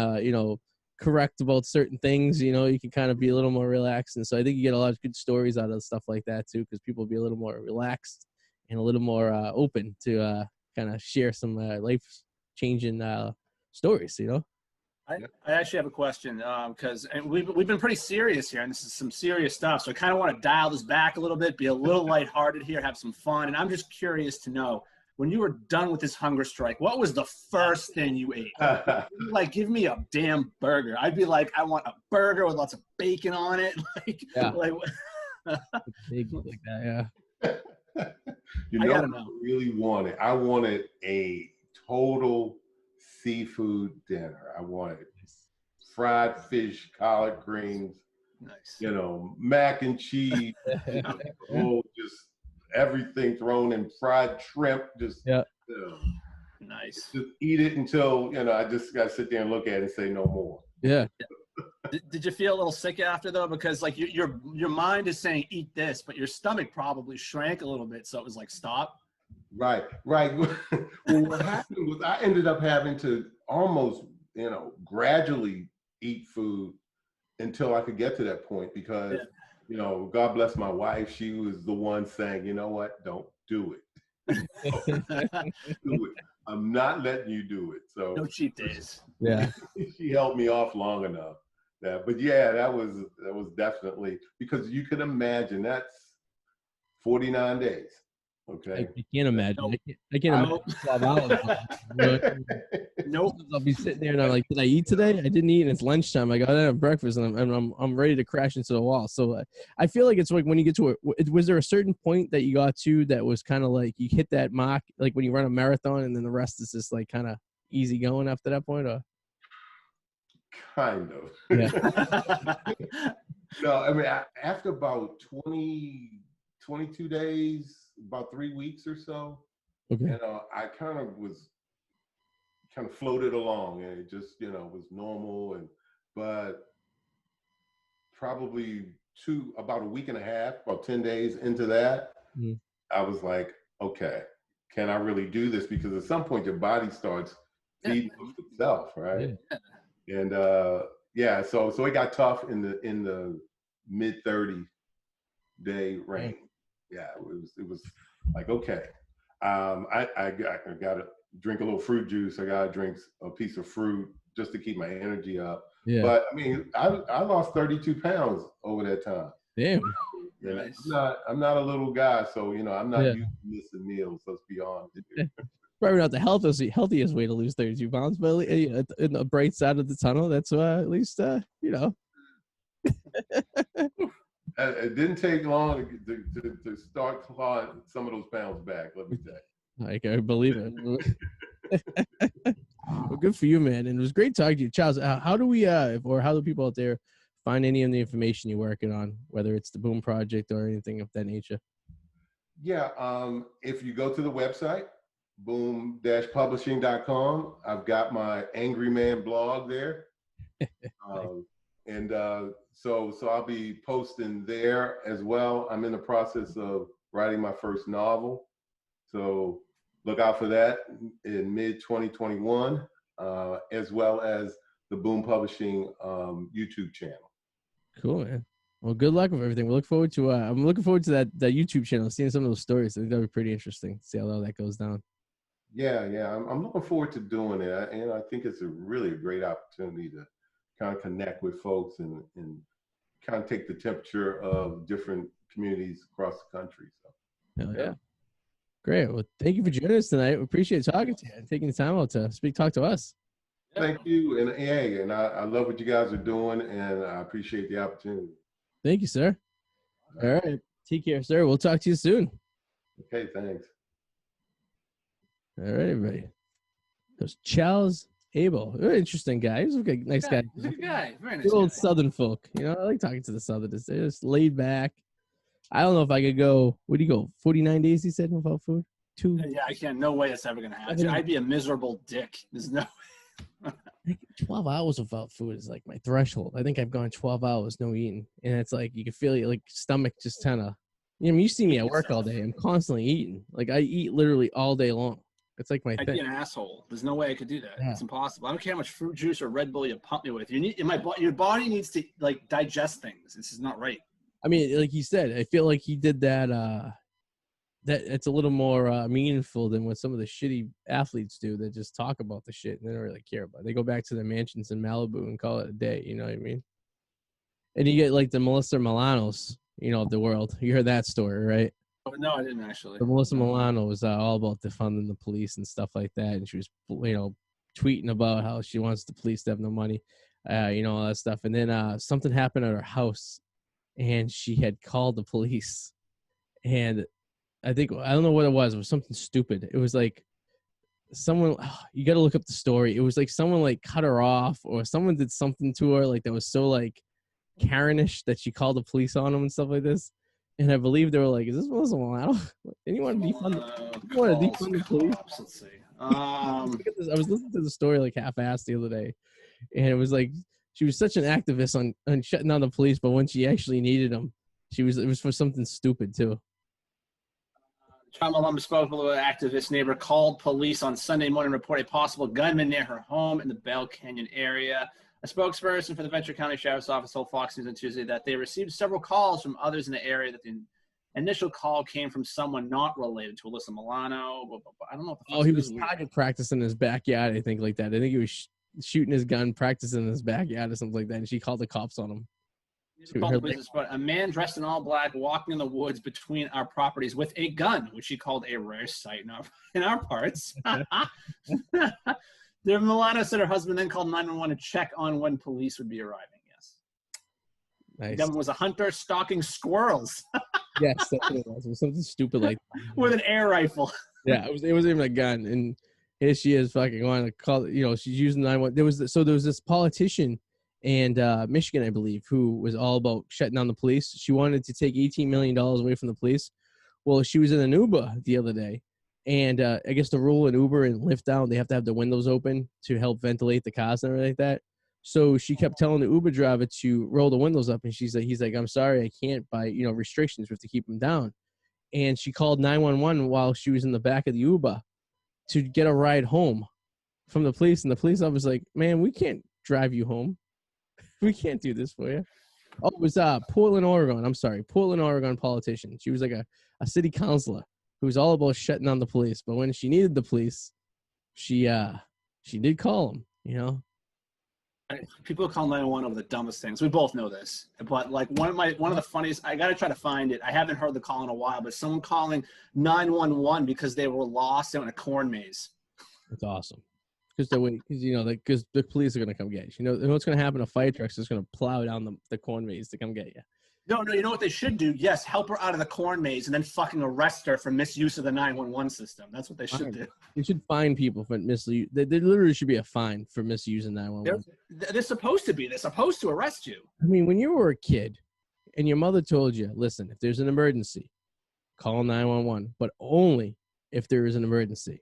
correct about certain things. You can kind of be a little more relaxed. And so I think you get a lot of good stories out of stuff like that too, because people be a little more relaxed and a little more open to kind of share some life-changing stories, I actually have a question because we've been pretty serious here, and this is some serious stuff. So I kind of want to dial this back a little bit, be a little lighthearted here, have some fun. And I'm just curious to know, when you were done with this hunger strike, what was the first thing you ate? Like, give me a damn burger. I'd be like, I want a burger with lots of bacon on it. Big like that, yeah. You know what I really wanted? I wanted a total seafood dinner. I wanted fried fish, collard greens, nice. Mac and cheese, just everything thrown in, fried shrimp, just nice. Just eat it until I just got to sit there and look at it and say no more. Yeah. Did you feel a little sick after though? Because like your mind is saying eat this, but your stomach probably shrank a little bit, so it was like stop. Right. Well, what happened was I ended up having to almost, gradually eat food until I could get to that point because, God bless my wife. She was the one saying, you know what, don't do it. Do it. I'm not letting you do it. So no cheat days. Yeah. She held me off long enough. But yeah, that was definitely, because you can imagine that's 49 days. Okay. I can't imagine. Nope. I can't imagine 12 hours. Nope. I'll be sitting there and I'm like, did I eat today? I didn't eat, and it's lunchtime. I got to have breakfast, and I'm ready to crash into the wall. So I feel like it's like when you get to it. Was there a certain point that you got to that was kind of like you hit that mark, like when you run a marathon, and then the rest is just like kind of easy going after that point, or? Kind of. Yeah. No, I mean, after about 22 days, about 3 weeks or so, okay. I kind of floated along, and it just, was normal. But probably about a week and a half, about 10 days into that, I was like, okay, can I really do this? Because at some point your body starts feeding itself, right? Yeah. And so it got tough in the mid 30-day range. Yeah, it was like, okay, I got to drink a little fruit juice. I got to drink a piece of fruit just to keep my energy up. Yeah. But I mean, I lost 32 pounds over that time. Damn. Nice. I'm not a little guy, so I'm not used to missing meals. Let's be honest. Probably not the healthiest way to lose 32 pounds, but in the bright side of the tunnel, that's at least It didn't take long to start clawing some of those pounds back, let me tell you. I can believe it. Well, good for you, man. And it was great talking to you. Charles, how do we, or how do people out there find any of the information you're working on, whether it's the Boom Project or anything of that nature? Yeah, if you go to the website, boom-publishing.com, I've got my Angry Man blog there. So I'll be posting there as well. I'm in the process of writing my first novel. So look out for that in mid-2021, as well as the Boom Publishing YouTube channel. Cool, man. Well, good luck with everything. We look forward to I'm looking forward to that YouTube channel, seeing some of those stories. I think that'll be pretty interesting. See how that goes down. Yeah. I'm looking forward to doing it. And I think it's really a great opportunity to kind of connect with folks and kind of take the temperature of different communities across the country. So, yeah. Great. Well, thank you for joining us tonight. We appreciate talking to you and taking the time out to talk to us. Thank you. And I love what you guys are doing, and I appreciate the opportunity. Thank you, sir. All right. Take care, sir. We'll talk to you soon. Okay, thanks. All right, everybody. There's Charles Abel. Very interesting guy. He's a nice guy. He's a good guy. Very nice. Good old Southern folk. I like talking to the Southerners. They're just laid back. I don't know if I could go. What do you go? 49 days, he said, without food? 2? Yeah, I can't. No way that's ever going to happen. I'd be a miserable dick. There's no 12 hours without food is like my threshold. I think I've gone 12 hours no eating. And it's like you can feel your stomach just kind of, you see me at work all day. I'm constantly eating. Like I eat literally all day long. It's like my thing. I'd be an asshole. There's no way I could do that. Yeah. It's impossible. I don't care how much fruit juice or Red Bull you pump me with. Your body needs to digest things. This is not right. I mean, like he said, I feel like he did that that it's a little more meaningful than what some of the shitty athletes do that just talk about the shit and they don't really care about it. They go back to their mansions in Malibu and call it a day. You know what I mean? And you get like the Melissa Milanos, of the world. You heard that story, right? No, I didn't actually. The Melissa Milano was all about defunding the police and stuff like that, and she was, tweeting about how she wants the police to have no money, all that stuff. And then something happened at her house, and she had called the police, and I don't know what it was. It was something stupid. It was like someone. You got to look up the story. It was like someone like cut her off, or someone did something to her like that was so like Karenish that she called the police on them and stuff like this. And I believe they were like, "Is this Melissa Milano? Anyone defund the police?" Let's see. I was listening to the story like half-assed the other day, and it was like she was such an activist on shutting down the police, but when she actually needed them, it was for something stupid too. Trauma alum spoke with an activist neighbor called police on Sunday morning to report a possible gunman near her home in the Bell Canyon area. A spokesperson for the Ventura County Sheriff's Office told Fox News on Tuesday that they received several calls from others in the area, that the initial call came from someone not related to Alyssa Milano. I don't know. He was target practicing in his backyard, I think, like that. I think he was shooting his gun, practicing in his backyard or something like that, and she called the cops on him. A man dressed in all black walking in the woods between our properties with a gun, which she called a rare sight in our parts. The Milano said her husband then called 911 to check on when police would be arriving. Yes. Nice. Devin was a hunter stalking squirrels. Yes, that's what it was. It was something stupid like that. With an air rifle. Yeah, it wasn't even a gun. And here she is fucking wanting to call, she's using 911. There was this politician in Michigan, I believe, who was all about shutting down the police. She wanted to take $18 million away from the police. Well, she was in an Uber the other day. And I guess the rule in Uber and Lyft down, they have to have the windows open to help ventilate the cars and everything like that. So she kept telling the Uber driver to roll the windows up, and he's like, "I'm sorry, I can't by restrictions. We have to keep them down." And she called 911 while she was in the back of the Uber to get a ride home from the police. And the police officer was like, "Man, we can't drive you home. We can't do this for you." Oh, it was Portland, Oregon. I'm sorry, Portland, Oregon politician. She was like a city councilor who was all about shutting down the police. But when she needed the police, she did call them, People call 911 over the dumbest things. We both know this. But like one of the funniest, I got to try to find it. I haven't heard the call in a while, but someone calling 911 because they were lost in a corn maze. That's awesome. Because the police are going to come get you. You know what's going to happen? A fire truck's just going to plow down the corn maze to come get you. No, you know what they should do? Yes, help her out of the corn maze and then fucking arrest her for misuse of the 911 system. That's what they should do. You should fine people for misuse. There literally should be a fine for misusing 911. They're supposed to be. They're supposed to arrest you. I mean, when you were a kid and your mother told you, listen, if there's an emergency, call 911, but only if there is an emergency.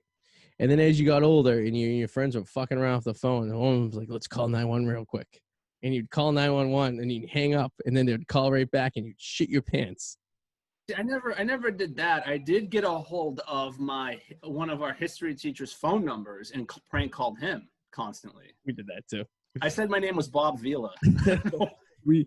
And then as you got older and your friends were fucking around with the phone, and one was like, let's call 911 real quick. And you'd call 911 and you'd hang up, and then they'd call right back and you'd shit your pants. I never did that. I did get a hold of one of our history teacher's phone numbers and prank called him constantly. We did that too. I said my name was Bob Vila. Me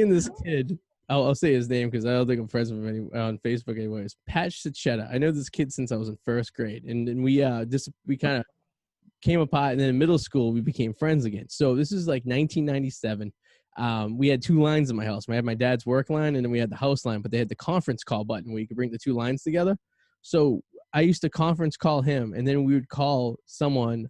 and this kid, I'll say his name because I don't think I'm friends with him on Facebook anyways. Pat Sachetta. I know this kid since I was in first grade, and we kind of came apart, and then in middle school we became friends again. So this is like 1997. We had two lines in my house. We had my dad's work line, and then we had the house line, but they had the conference call button where you could bring the two lines together. So I used to conference call him, and then we would call someone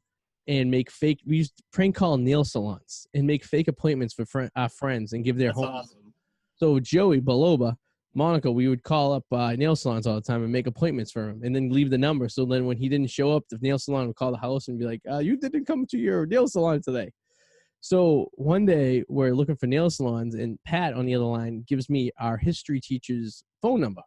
and we used to prank call nail salons and make fake appointments for our friends and give their home. Awesome. So Joey Baloba, Monica, we would call up nail salons all the time and make appointments for him and then leave the number. So then when he didn't show up, the nail salon would call the house and be like, you didn't come to your nail salon today. So one day we're looking for nail salons, and Pat on the other line gives me our history teacher's phone number,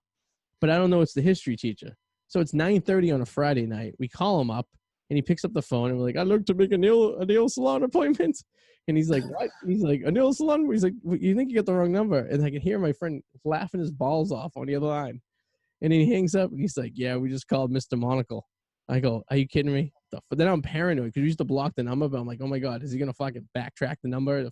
but I don't know it's the history teacher. So it's 9:30 on a Friday night. We call him up and he picks up the phone and we're like, I'd like to make a nail salon appointment. And he's like, what? He's like, a nail salon? He's like, you think you got the wrong number? And I can hear my friend laughing his balls off on the other line. And then he hangs up and he's like, yeah, we just called Mr. Monocle. I go, are you kidding me? But then I'm paranoid because we used to block the number, but I'm like, oh my God, is he going to fucking backtrack the number?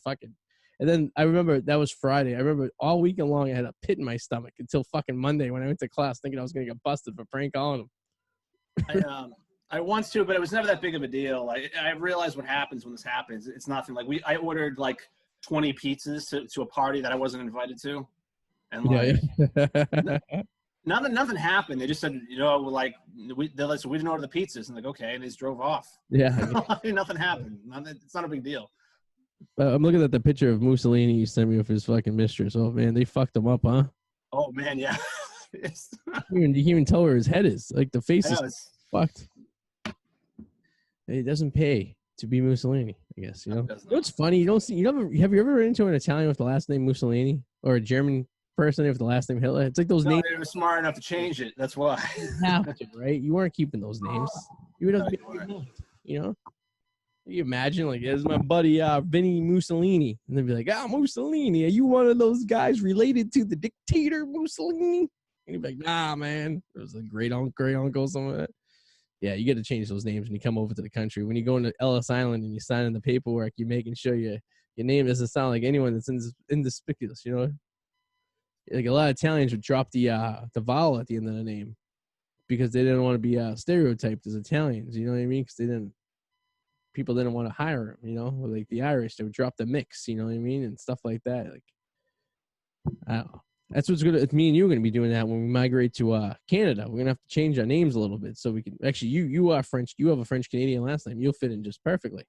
And then I remember that was Friday. I remember all weekend long I had a pit in my stomach until fucking Monday when I went to class thinking I was going to get busted for prank calling him. I want to, but it was never that big of a deal. I realized what happens when this happens. It's nothing. Like I ordered like 20 pizzas to a party that I wasn't invited to, and like nothing happened. They just said, like we didn't order the pizzas, and like okay, and they just drove off. Yeah, nothing happened. It's not a big deal. I'm looking at the picture of Mussolini you sent me with his fucking mistress. Oh man, they fucked him up, huh? Oh man, yeah. You can even tell where his head is. Like the face is fucked. It doesn't pay to be Mussolini, I guess. You know what's funny? Have you ever run into an Italian with the last name Mussolini or a German person with the last name Hitler? It's like those names. They were smart enough to change it. That's why. You have to, right? You weren't keeping those names. You would have you know. You imagine, like, there's my buddy Vinny Mussolini, and they'd be like, Mussolini, are you one of those guys related to the dictator Mussolini? And you'd be like, nah, man, it was a great uncle, some of that. Yeah, you got to change those names when you come over to the country. When you go into Ellis Island and you sign in the paperwork, you're making sure your name doesn't sound like anyone that's indespicuous, you know? Like a lot of Italians would drop the vowel at the end of the name because they didn't want to be stereotyped as Italians, you know what I mean? Because people didn't want to hire them, you know? Or like the Irish, they would drop the mix, you know what I mean? And stuff like that. Like, I don't know. That's what's good. It's me and you are going to be doing that when we migrate to Canada. We're going to have to change our names a little bit so we can actually. You are French. You have a French Canadian last name. You'll fit in just perfectly.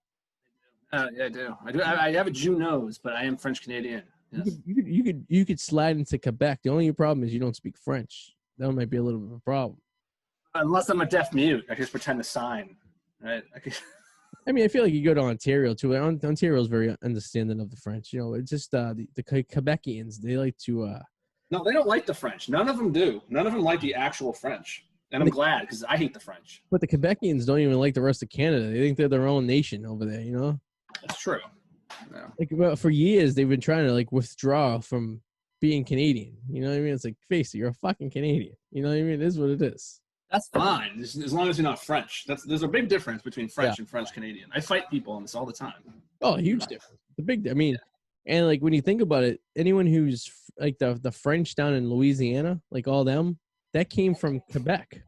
Yeah, I do. I have a Jew nose, but I am French Canadian. Yes. You could slide into Quebec. The only problem is you don't speak French. That might be a little bit of a problem. Unless I'm a deaf mute, I can just pretend to sign. Right? I mean, I feel like you go to Ontario too. Ontario is very understanding of the French. You know, it's just the Quebecians. They like to. No, they don't like the French. None of them do. None of them like the actual French. And I'm glad because I hate the French. But the Quebecians don't even like the rest of Canada. They think they're their own nation over there, you know? That's true. Yeah. Like, well, for years, they've been trying to, like, withdraw from being Canadian. You know what I mean? It's like, face it, you're a fucking Canadian. You know what I mean? It is what it is. That's fine, as long as you're not French. There's a big difference between French and French Canadian. I fight people on this all the time. Oh, huge difference. And like when you think about it, anyone who's like the French down in Louisiana, like all them, that came from Quebec.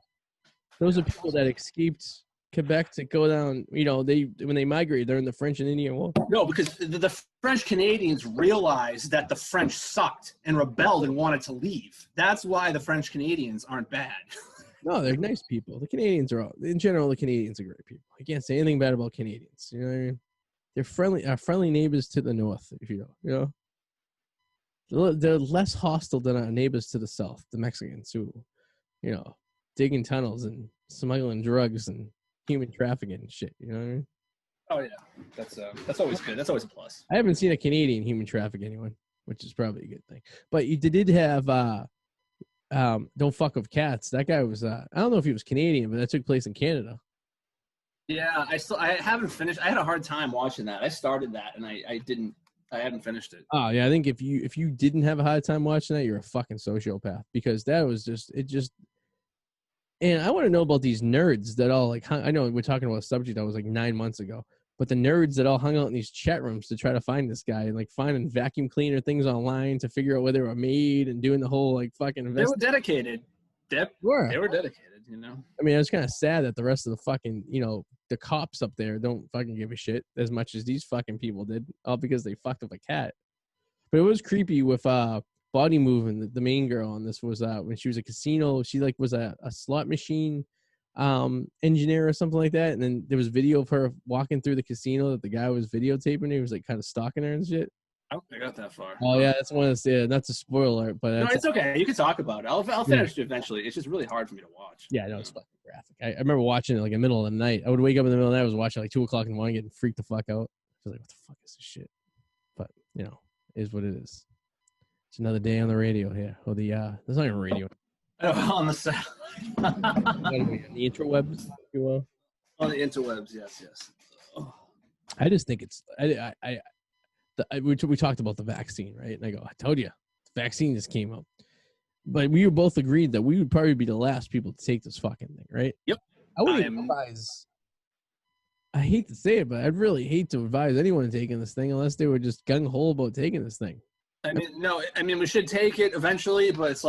Those are people that escaped Quebec to go down. You know, when they migrated, they're in the French and Indian War. No, because the French Canadians realized that the French sucked and rebelled and wanted to leave. That's why the French Canadians aren't bad. No, they're nice people. The Canadians are in general. The Canadians are great people. I can't say anything bad about Canadians. You know what I mean? They're friendly neighbors to the north, if you know. They're less hostile than our neighbors to the south, the Mexicans, who, you know, digging tunnels and smuggling drugs and human trafficking and shit. You know what I mean? Oh yeah, that's always good. That's always a plus. I haven't seen a Canadian human traffic anyone, which is probably a good thing. But you did have Don't Fuck With Cats. That guy was I don't know if he was Canadian, but that took place in Canada. Yeah, I haven't finished. I had a hard time watching that. I started that and I haven't finished it. Oh yeah, I think if you didn't have a hard time watching that, you're a fucking sociopath, because that was just. And I want to know about these nerds that all like. I know we're talking about a subject that was like 9 months ago, but the nerds that all hung out in these chat rooms to try to find this guy and like finding vacuum cleaner things online to figure out where they were made and doing the whole like fucking. They were dedicated. They were dedicated. You know. I mean, it was kind of sad that the rest of the fucking, you know, the cops up there don't fucking give a shit as much as these fucking people did, all because they fucked up a cat. But it was creepy with Body Moving, the main girl on this was when she was a casino, she like was a slot machine engineer or something like that, and then there was video of her walking through the casino that the guy was videotaping. He was like kind of stalking her and shit. I don't think I got that far. Oh yeah, that's one of the not to spoil it, but no, it's okay. You can talk about it. I'll finish it eventually. It's just really hard for me to watch. Yeah, no, it's fucking graphic. I remember watching it like in the middle of the night. I would wake up in the middle of the night. I was watching like 2 o'clock in the morning, getting freaked the fuck out. I was like, what the fuck is this shit? But you know, it is what it is. It's another day on the radio here. Or the there's not even radio. On the side. The interwebs, if you will. On the interwebs, yes. Oh. I just think it's we talked about the vaccine, right? And I go, I told you, the vaccine just came up. But we both agreed that we would probably be the last people to take this fucking thing, right? Yep. I wouldn't advise I hate to say it, but I'd really hate to advise anyone taking this thing unless they were just gung ho about taking this thing. I mean, no, I mean we should take it eventually, but it's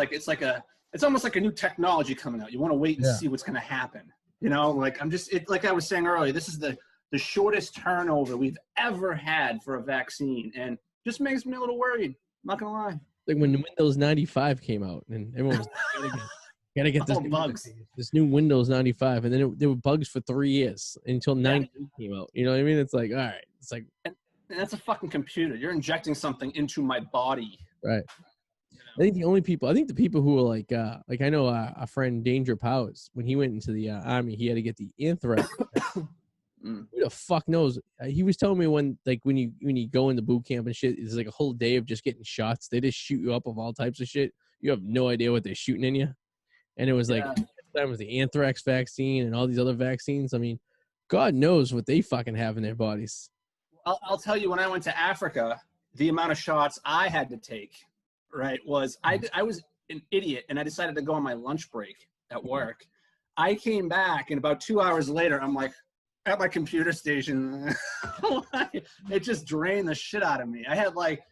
almost like a new technology coming out. You want to wait and see what's going to happen. You know, like like I was saying earlier, this is the shortest turnover we've ever had for a vaccine, and just makes me a little worried. I'm not gonna lie. Like when the Windows 95 came out, and everyone was gotta get this this new Windows 95, and then there were bugs for 3 years until 98 came out. You know what I mean? It's like, all right, it's like, and that's a fucking computer. You're injecting something into my body. Right. I think the people who are like I know our friend Danger Powers, when he went into the army, he had to get the anthrax. Who the fuck knows? He was telling me when you go into boot camp and shit, it's like a whole day of just getting shots. They just shoot you up with all types of shit. You have no idea what they're shooting in you. And it was like, that was the anthrax vaccine and all these other vaccines. I mean, God knows what they fucking have in their bodies. I'll tell you, when I went to Africa, the amount of shots I had to take, right, was I was an idiot, and I decided to go on my lunch break at work. I came back, and about 2 hours later, I'm like, at my computer station, it just drained the shit out of me. I had like,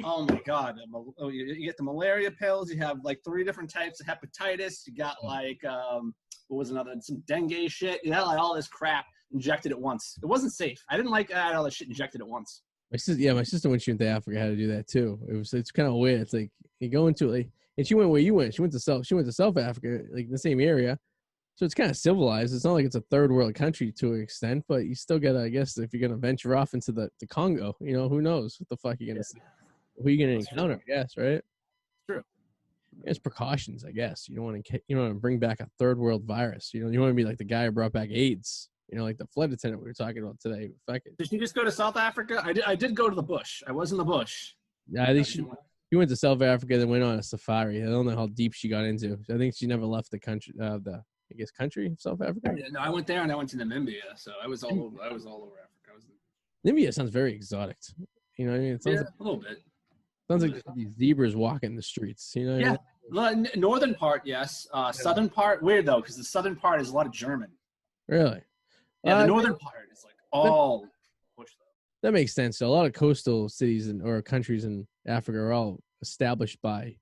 oh my God, you get the malaria pills, you have like 3 different types of hepatitis, you got like, what was another, some dengue shit, you had like all this crap injected at once. It wasn't safe. I didn't like all that shit injected at once. My sister when she went to Africa had to do that too. It's kind of weird. It's like you go into like, and she went where you went. She went to South Africa, like the same area. So it's kind of civilized. It's not like it's a third world country to an extent, but you still gotta, I guess, if you're gonna venture off into the Congo, you know, who knows what the fuck you're gonna see, who you're gonna encounter, I guess, right? True. It's precautions, I guess. You don't want to bring back a third world virus. You know, you want to be like the guy who brought back AIDS. You know, like the flight attendant we were talking about today. Fuck it. Did you just go to South Africa? I did go to the bush. I was in the bush. Yeah, I think she went to South Africa, then went on a safari. I don't know how deep she got into. I think she never left the country, country of South Africa. No, I went there and I went to Namibia, so I was all over Africa. Namibia sounds very exotic. You know what I mean? It sounds like, a little bit. Sounds like these zebras walking the streets. You know? Yeah. Well, northern part, yes. Southern part, weird though, because the southern part is a lot of German. Really? Yeah, the northern part is like all bush though. That makes sense. So a lot of coastal cities or countries in Africa are all established by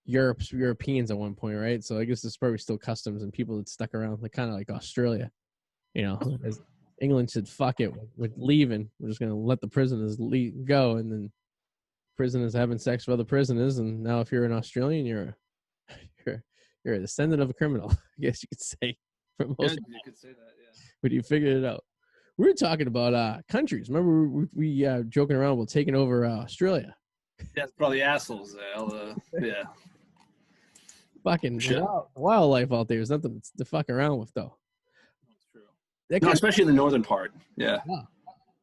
Europeans at one point, right? So I guess there's probably still customs and people that stuck around, like kind of like Australia. You know, as England said, "Fuck it, we're leaving. We're just gonna let the prisoners go," and then prisoners having sex with other prisoners. And now, if you're an Australian, you're a descendant of a criminal. I guess you could say. For most you could say that, yeah. But you figured it out. We were talking about countries. Remember we joking around about taking over Australia. Yeah, it's probably assholes there. Yeah. Fucking wildlife out there is nothing to fuck around with, though. That's true. Especially in the northern part. Yeah.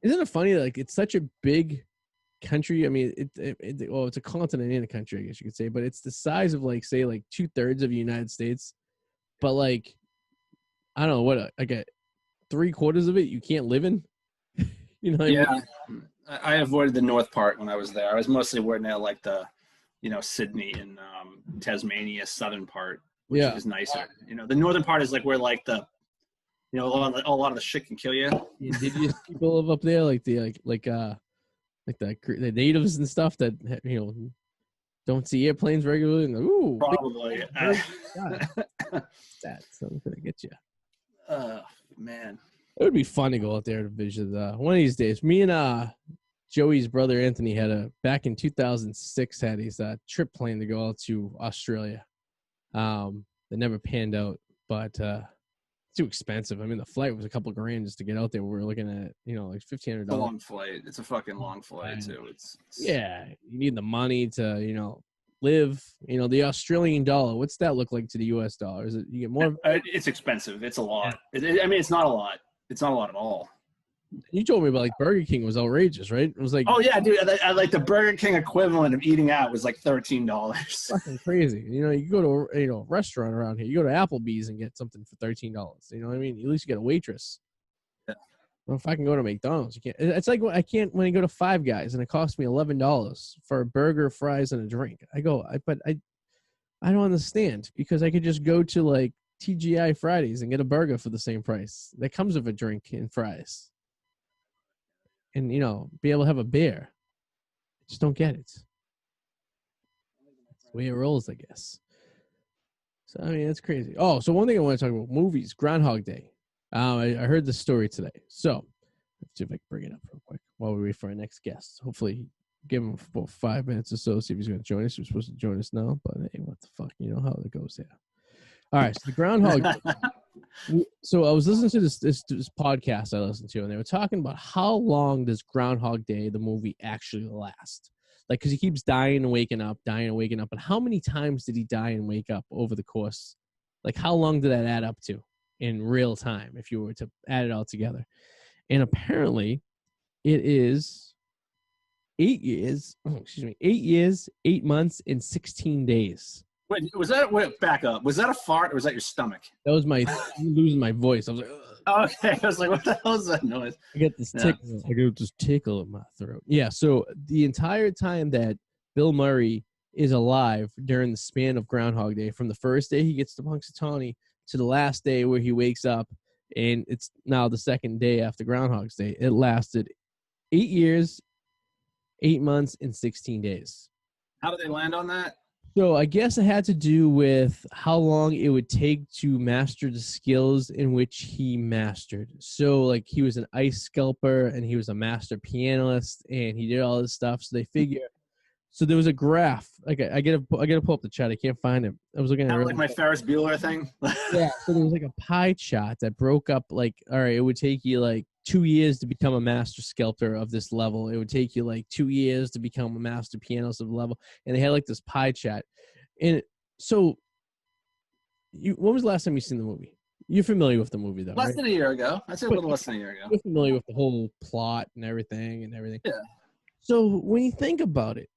Isn't it funny that, like, it's such a big country? I mean, it's a continent in a country, I guess you could say, but it's the size of, like, say, like 2/3 of the United States. But, like, I don't know what, like, 3/4 of it you can't live in. You know what I mean? I avoided the north part when I was there. I was mostly working at like the, Sydney and Tasmania southern part, which is nicer. You know, the northern part is like where like the, a lot of the shit can kill you. Indigenous people live up there, like the the natives and stuff that don't see airplanes regularly. And ooh, probably. That's something gonna get you. Man. It would be fun to go out there to visit. One of these days, me and Joey's brother Anthony back in 2006 had his trip planned to go out to Australia. That never panned out, but too expensive. I mean, the flight was a couple grand just to get out there. We were looking at like $1,500. It's a long flight. It's a fucking long flight too. It's yeah. You need the money to live. The Australian dollar. What's that look like to the U.S. dollar? Is it you get more? It's expensive. It's a lot. I mean, it's not a lot. It's not a lot at all. You told me about like Burger King was outrageous, right? It was like, oh yeah, dude. I like the Burger King equivalent of eating out was like $13. Fucking crazy. You go to a restaurant around here. You go to Applebee's and get something for $13. You know what I mean? At least you get a waitress. Yeah. Well, if I can go to McDonald's, you can't. It's like I can't when I go to Five Guys and it costs me $11 for a burger, fries, and a drink. I don't understand because I could just go to like TGI Fridays and get a burger for the same price. That comes with a drink and fries. And, you know, be able to have a beer. I just don't get it. That's the way it rolls, I guess. So, I mean, that's crazy. Oh, so one thing I want to talk about, movies, Groundhog Day. I heard the story today. So, let's see if I can bring it up real quick while we wait for our next guest. Hopefully, give him about 5 minutes or so, see if he's going to join us. He was supposed to join us now, but hey, what the fuck? You know how it goes there. All right, so the Groundhog Day. So I was listening to this podcast I listened to, and they were talking about how long does Groundhog Day, the movie, actually last? Like, because he keeps dying and waking up, but how many times did he die and wake up over the course? Like, how long did that add up to in real time if you were to add it all together? And apparently, it is 8 years, 8 months, and 16 days. Wait, back up. Was that a fart or was that your stomach? That was my losing my voice. I was like, ugh. Okay. I was like, what the hell is that noise? I get this tickle. I get this tickle in my throat. Yeah. So the entire time that Bill Murray is alive during the span of Groundhog Day, from the first day he gets to Punxsutawney to the last day where he wakes up, and it's now the second day after Groundhog's Day, it lasted 8 years, 8 months, and 16 days. How did they land on that? So I guess it had to do with how long it would take to master the skills in which he mastered. So like he was an ice sculptor and he was a master pianist and he did all this stuff. So they figure. So there was a graph. Like I gotta pull up the chat. I can't find it. I was looking at like my Ferris Bueller thing. Yeah. So there was like a pie chart that broke up. Like, all right, it would take you like 2 years to become a master sculptor of this level. It would take you like 2 years to become a master pianist of the level. And they had like this pie chart. And so, when was the last time you seen the movie? You're familiar with the movie, though, Less than a year ago. I'd say a little less than a year ago. You're familiar with the whole plot and everything. Yeah. So when you think about it,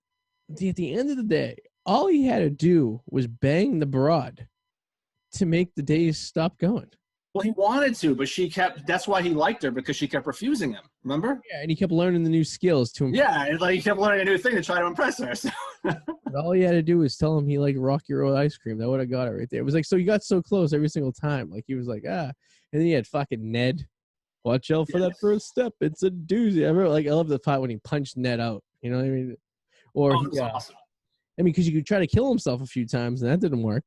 at the end of the day, all he had to do was bang the broad to make the days stop going. Well, he wanted to, but that's why he liked her, because she kept refusing him. Remember? Yeah, and he kept learning the new skills to impress. Yeah, it's like he kept learning a new thing to try to impress her. So. All he had to do was tell him he liked Rock Your Road ice cream. That would have got it right there. It was like, so he got so close every single time. Like, he was like, ah. And then he had fucking Ned. Watch out for that first step. It's a doozy. I love the part when he punched Ned out. You know what I mean? Or awesome. I mean, because you could try to kill himself a few times, and that didn't work.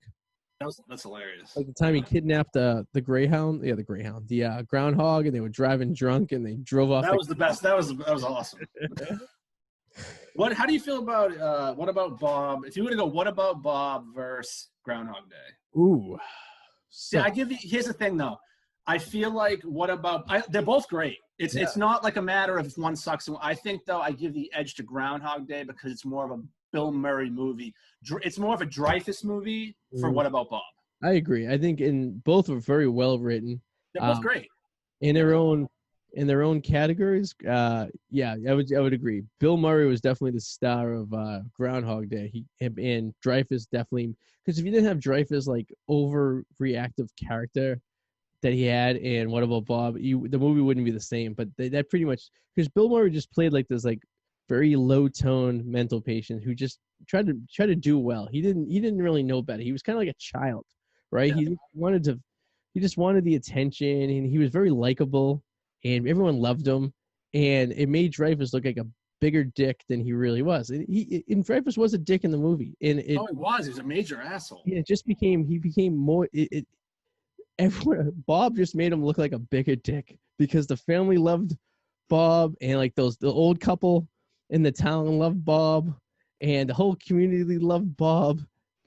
That's hilarious. Like the time he kidnapped the Greyhound. Yeah, the Greyhound. The groundhog, and they were driving drunk, and they drove off. That was the best. That was awesome. How do you feel about what about Bob? If you were to go, what about Bob versus Groundhog Day? Ooh. So, yeah, here's the thing though. I feel like they're both great. It's not like a matter of if one sucks. I think though I give the edge to Groundhog Day because it's more of a Bill Murray movie. It's more of a Dreyfuss movie for What About Bob. I agree. I think both are very well written. They're both great in their own categories. I would agree. Bill Murray was definitely the star of Groundhog Day. And Dreyfuss definitely, because if you didn't have Dreyfuss like overreactive character that he had in What About Bob, the movie wouldn't be the same. But that pretty much, because Bill Murray just played like this like very low tone mental patient who just tried to do well. He didn't really know better. He was kind of like a child, right? Yeah. He just wanted the attention, and he was very likable, and everyone loved him. And it made Dreyfuss look like a bigger dick than he really was. And Dreyfuss was a dick in the movie. And he was. He was a major asshole. Yeah, he became more. Bob just made him look like a bigger dick because the family loved Bob, and like the old couple in the town loved Bob, and the whole community loved Bob,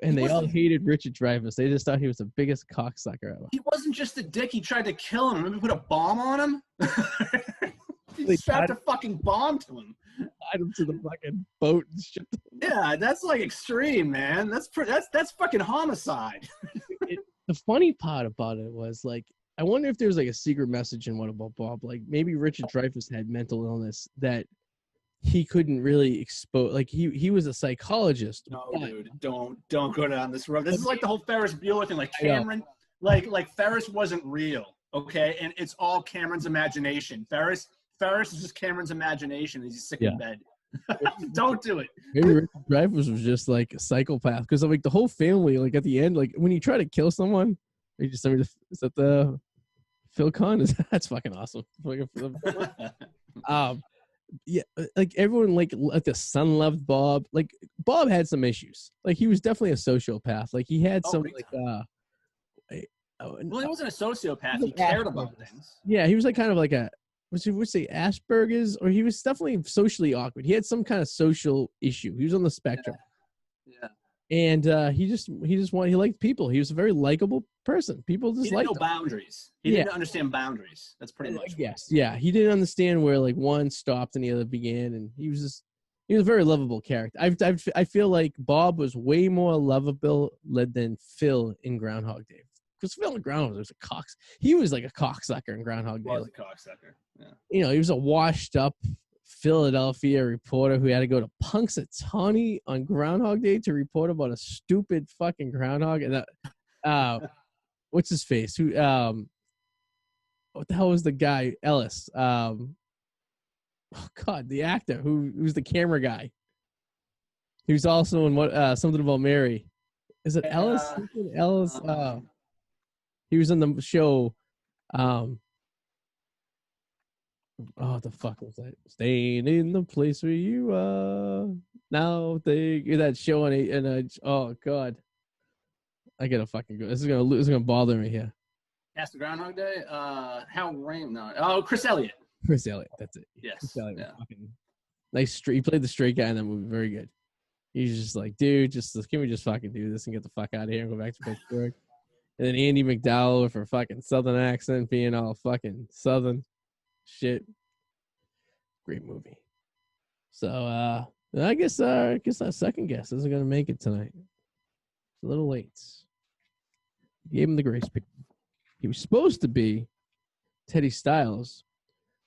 and they all hated Richard Dreyfuss. They just thought he was the biggest cocksucker ever. He wasn't just a dick. He tried to kill him. Remember, put a bomb on him? He strapped a fucking bomb to him. Tied him to the fucking boat and shit. Yeah, that's like extreme, man. That's fucking homicide. The funny part about it was like, I wonder if there's like a secret message in What About Bob. Like maybe Richard Dreyfuss had mental illness that he couldn't really expose. Like he was a psychologist. No, dude, don't go down this road. This is like the whole Ferris Bueller thing. Like Cameron, like Ferris wasn't real, okay? And it's all Cameron's imagination. Ferris is just Cameron's imagination. He's sick in bed. Don't do it. Maybe Richard Dreyfuss was just like a psychopath because like the whole family, like at the end, like when you try to kill someone He just sent me is that the Phil Con? That's fucking awesome. Yeah, like everyone like the son loved Bob. Like Bob had some issues. Like he was definitely a sociopath. Like he had some like well, he wasn't a sociopath. He cared about things. Yeah, he was like kind of like a would say Asperger's, or he was definitely socially awkward. He had some kind of social issue. He was on the spectrum. Yeah. And he liked people. He was a very likable person. People just liked him. Boundaries. He didn't understand boundaries. That's pretty much. Yes. Yeah. He didn't understand where like one stopped and the other began. And he was a very lovable character. I feel like Bob was way more lovable than Phil in Groundhog Day. Because Phil in Groundhog Day he was like a cocksucker in Groundhog Day. He was a cocksucker. Yeah. You know, he was a washed up Philadelphia reporter who had to go to Punxsutawney on Groundhog Day to report about a stupid fucking groundhog. And that, what's his face? Who? What the hell was the guy? Ellis. Oh God, the actor who's the camera guy. He was also in Something About Mary. Is it Ellis? Ellis. He was in the show. Oh, the fuck was that? Staying in the place where you are now. That show oh God, I gotta fucking go. This is gonna bother me here. Past the Groundhog Day. Hal Rain. No. Oh, Chris Elliott. Chris Elliott. That's it. Yes. Chris Elliott. Yeah. Nice. He played the straight guy in that movie. Very good. He's just like, dude, can we just fucking do this and get the fuck out of here and go back to Pittsburgh? And then Andy McDowell with her fucking Southern accent being all fucking Southern shit. Great movie. So I guess our second guest isn't gonna make it tonight. It's a little late. Gave him the grace period. He was supposed to be Teddy Styles,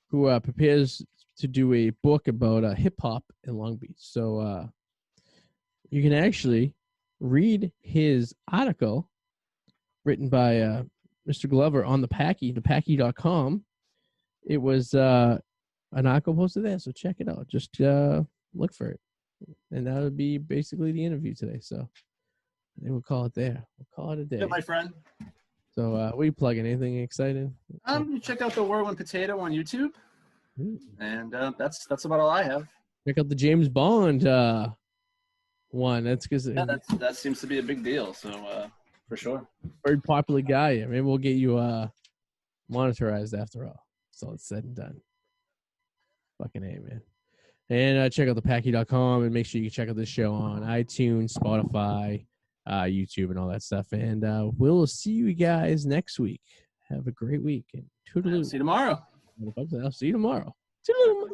who prepares to do a book about hip hop in Long Beach. So you can actually read his article written by Mr. Glover on thepacky.com. It was an article posted there, so check it out. Just look for it. And that would be basically the interview today. So I think we'll call it there. We'll call it a day. Yeah, my friend. So what are you plugging? Anything exciting? You check out the Whirlwind Potato on YouTube. And that's about all I have. Check out the James Bond one. That's because that seems to be a big deal. So for sure, very popular guy. Maybe we'll get you monetized after all. So it's said and done. Fucking A, man. And check out thepacky.com and make sure you check out this show on iTunes, Spotify, YouTube, and all that stuff. And we'll see you guys next week. Have a great week. And toodaloo. See you tomorrow. I'll see you tomorrow. Toodaloo.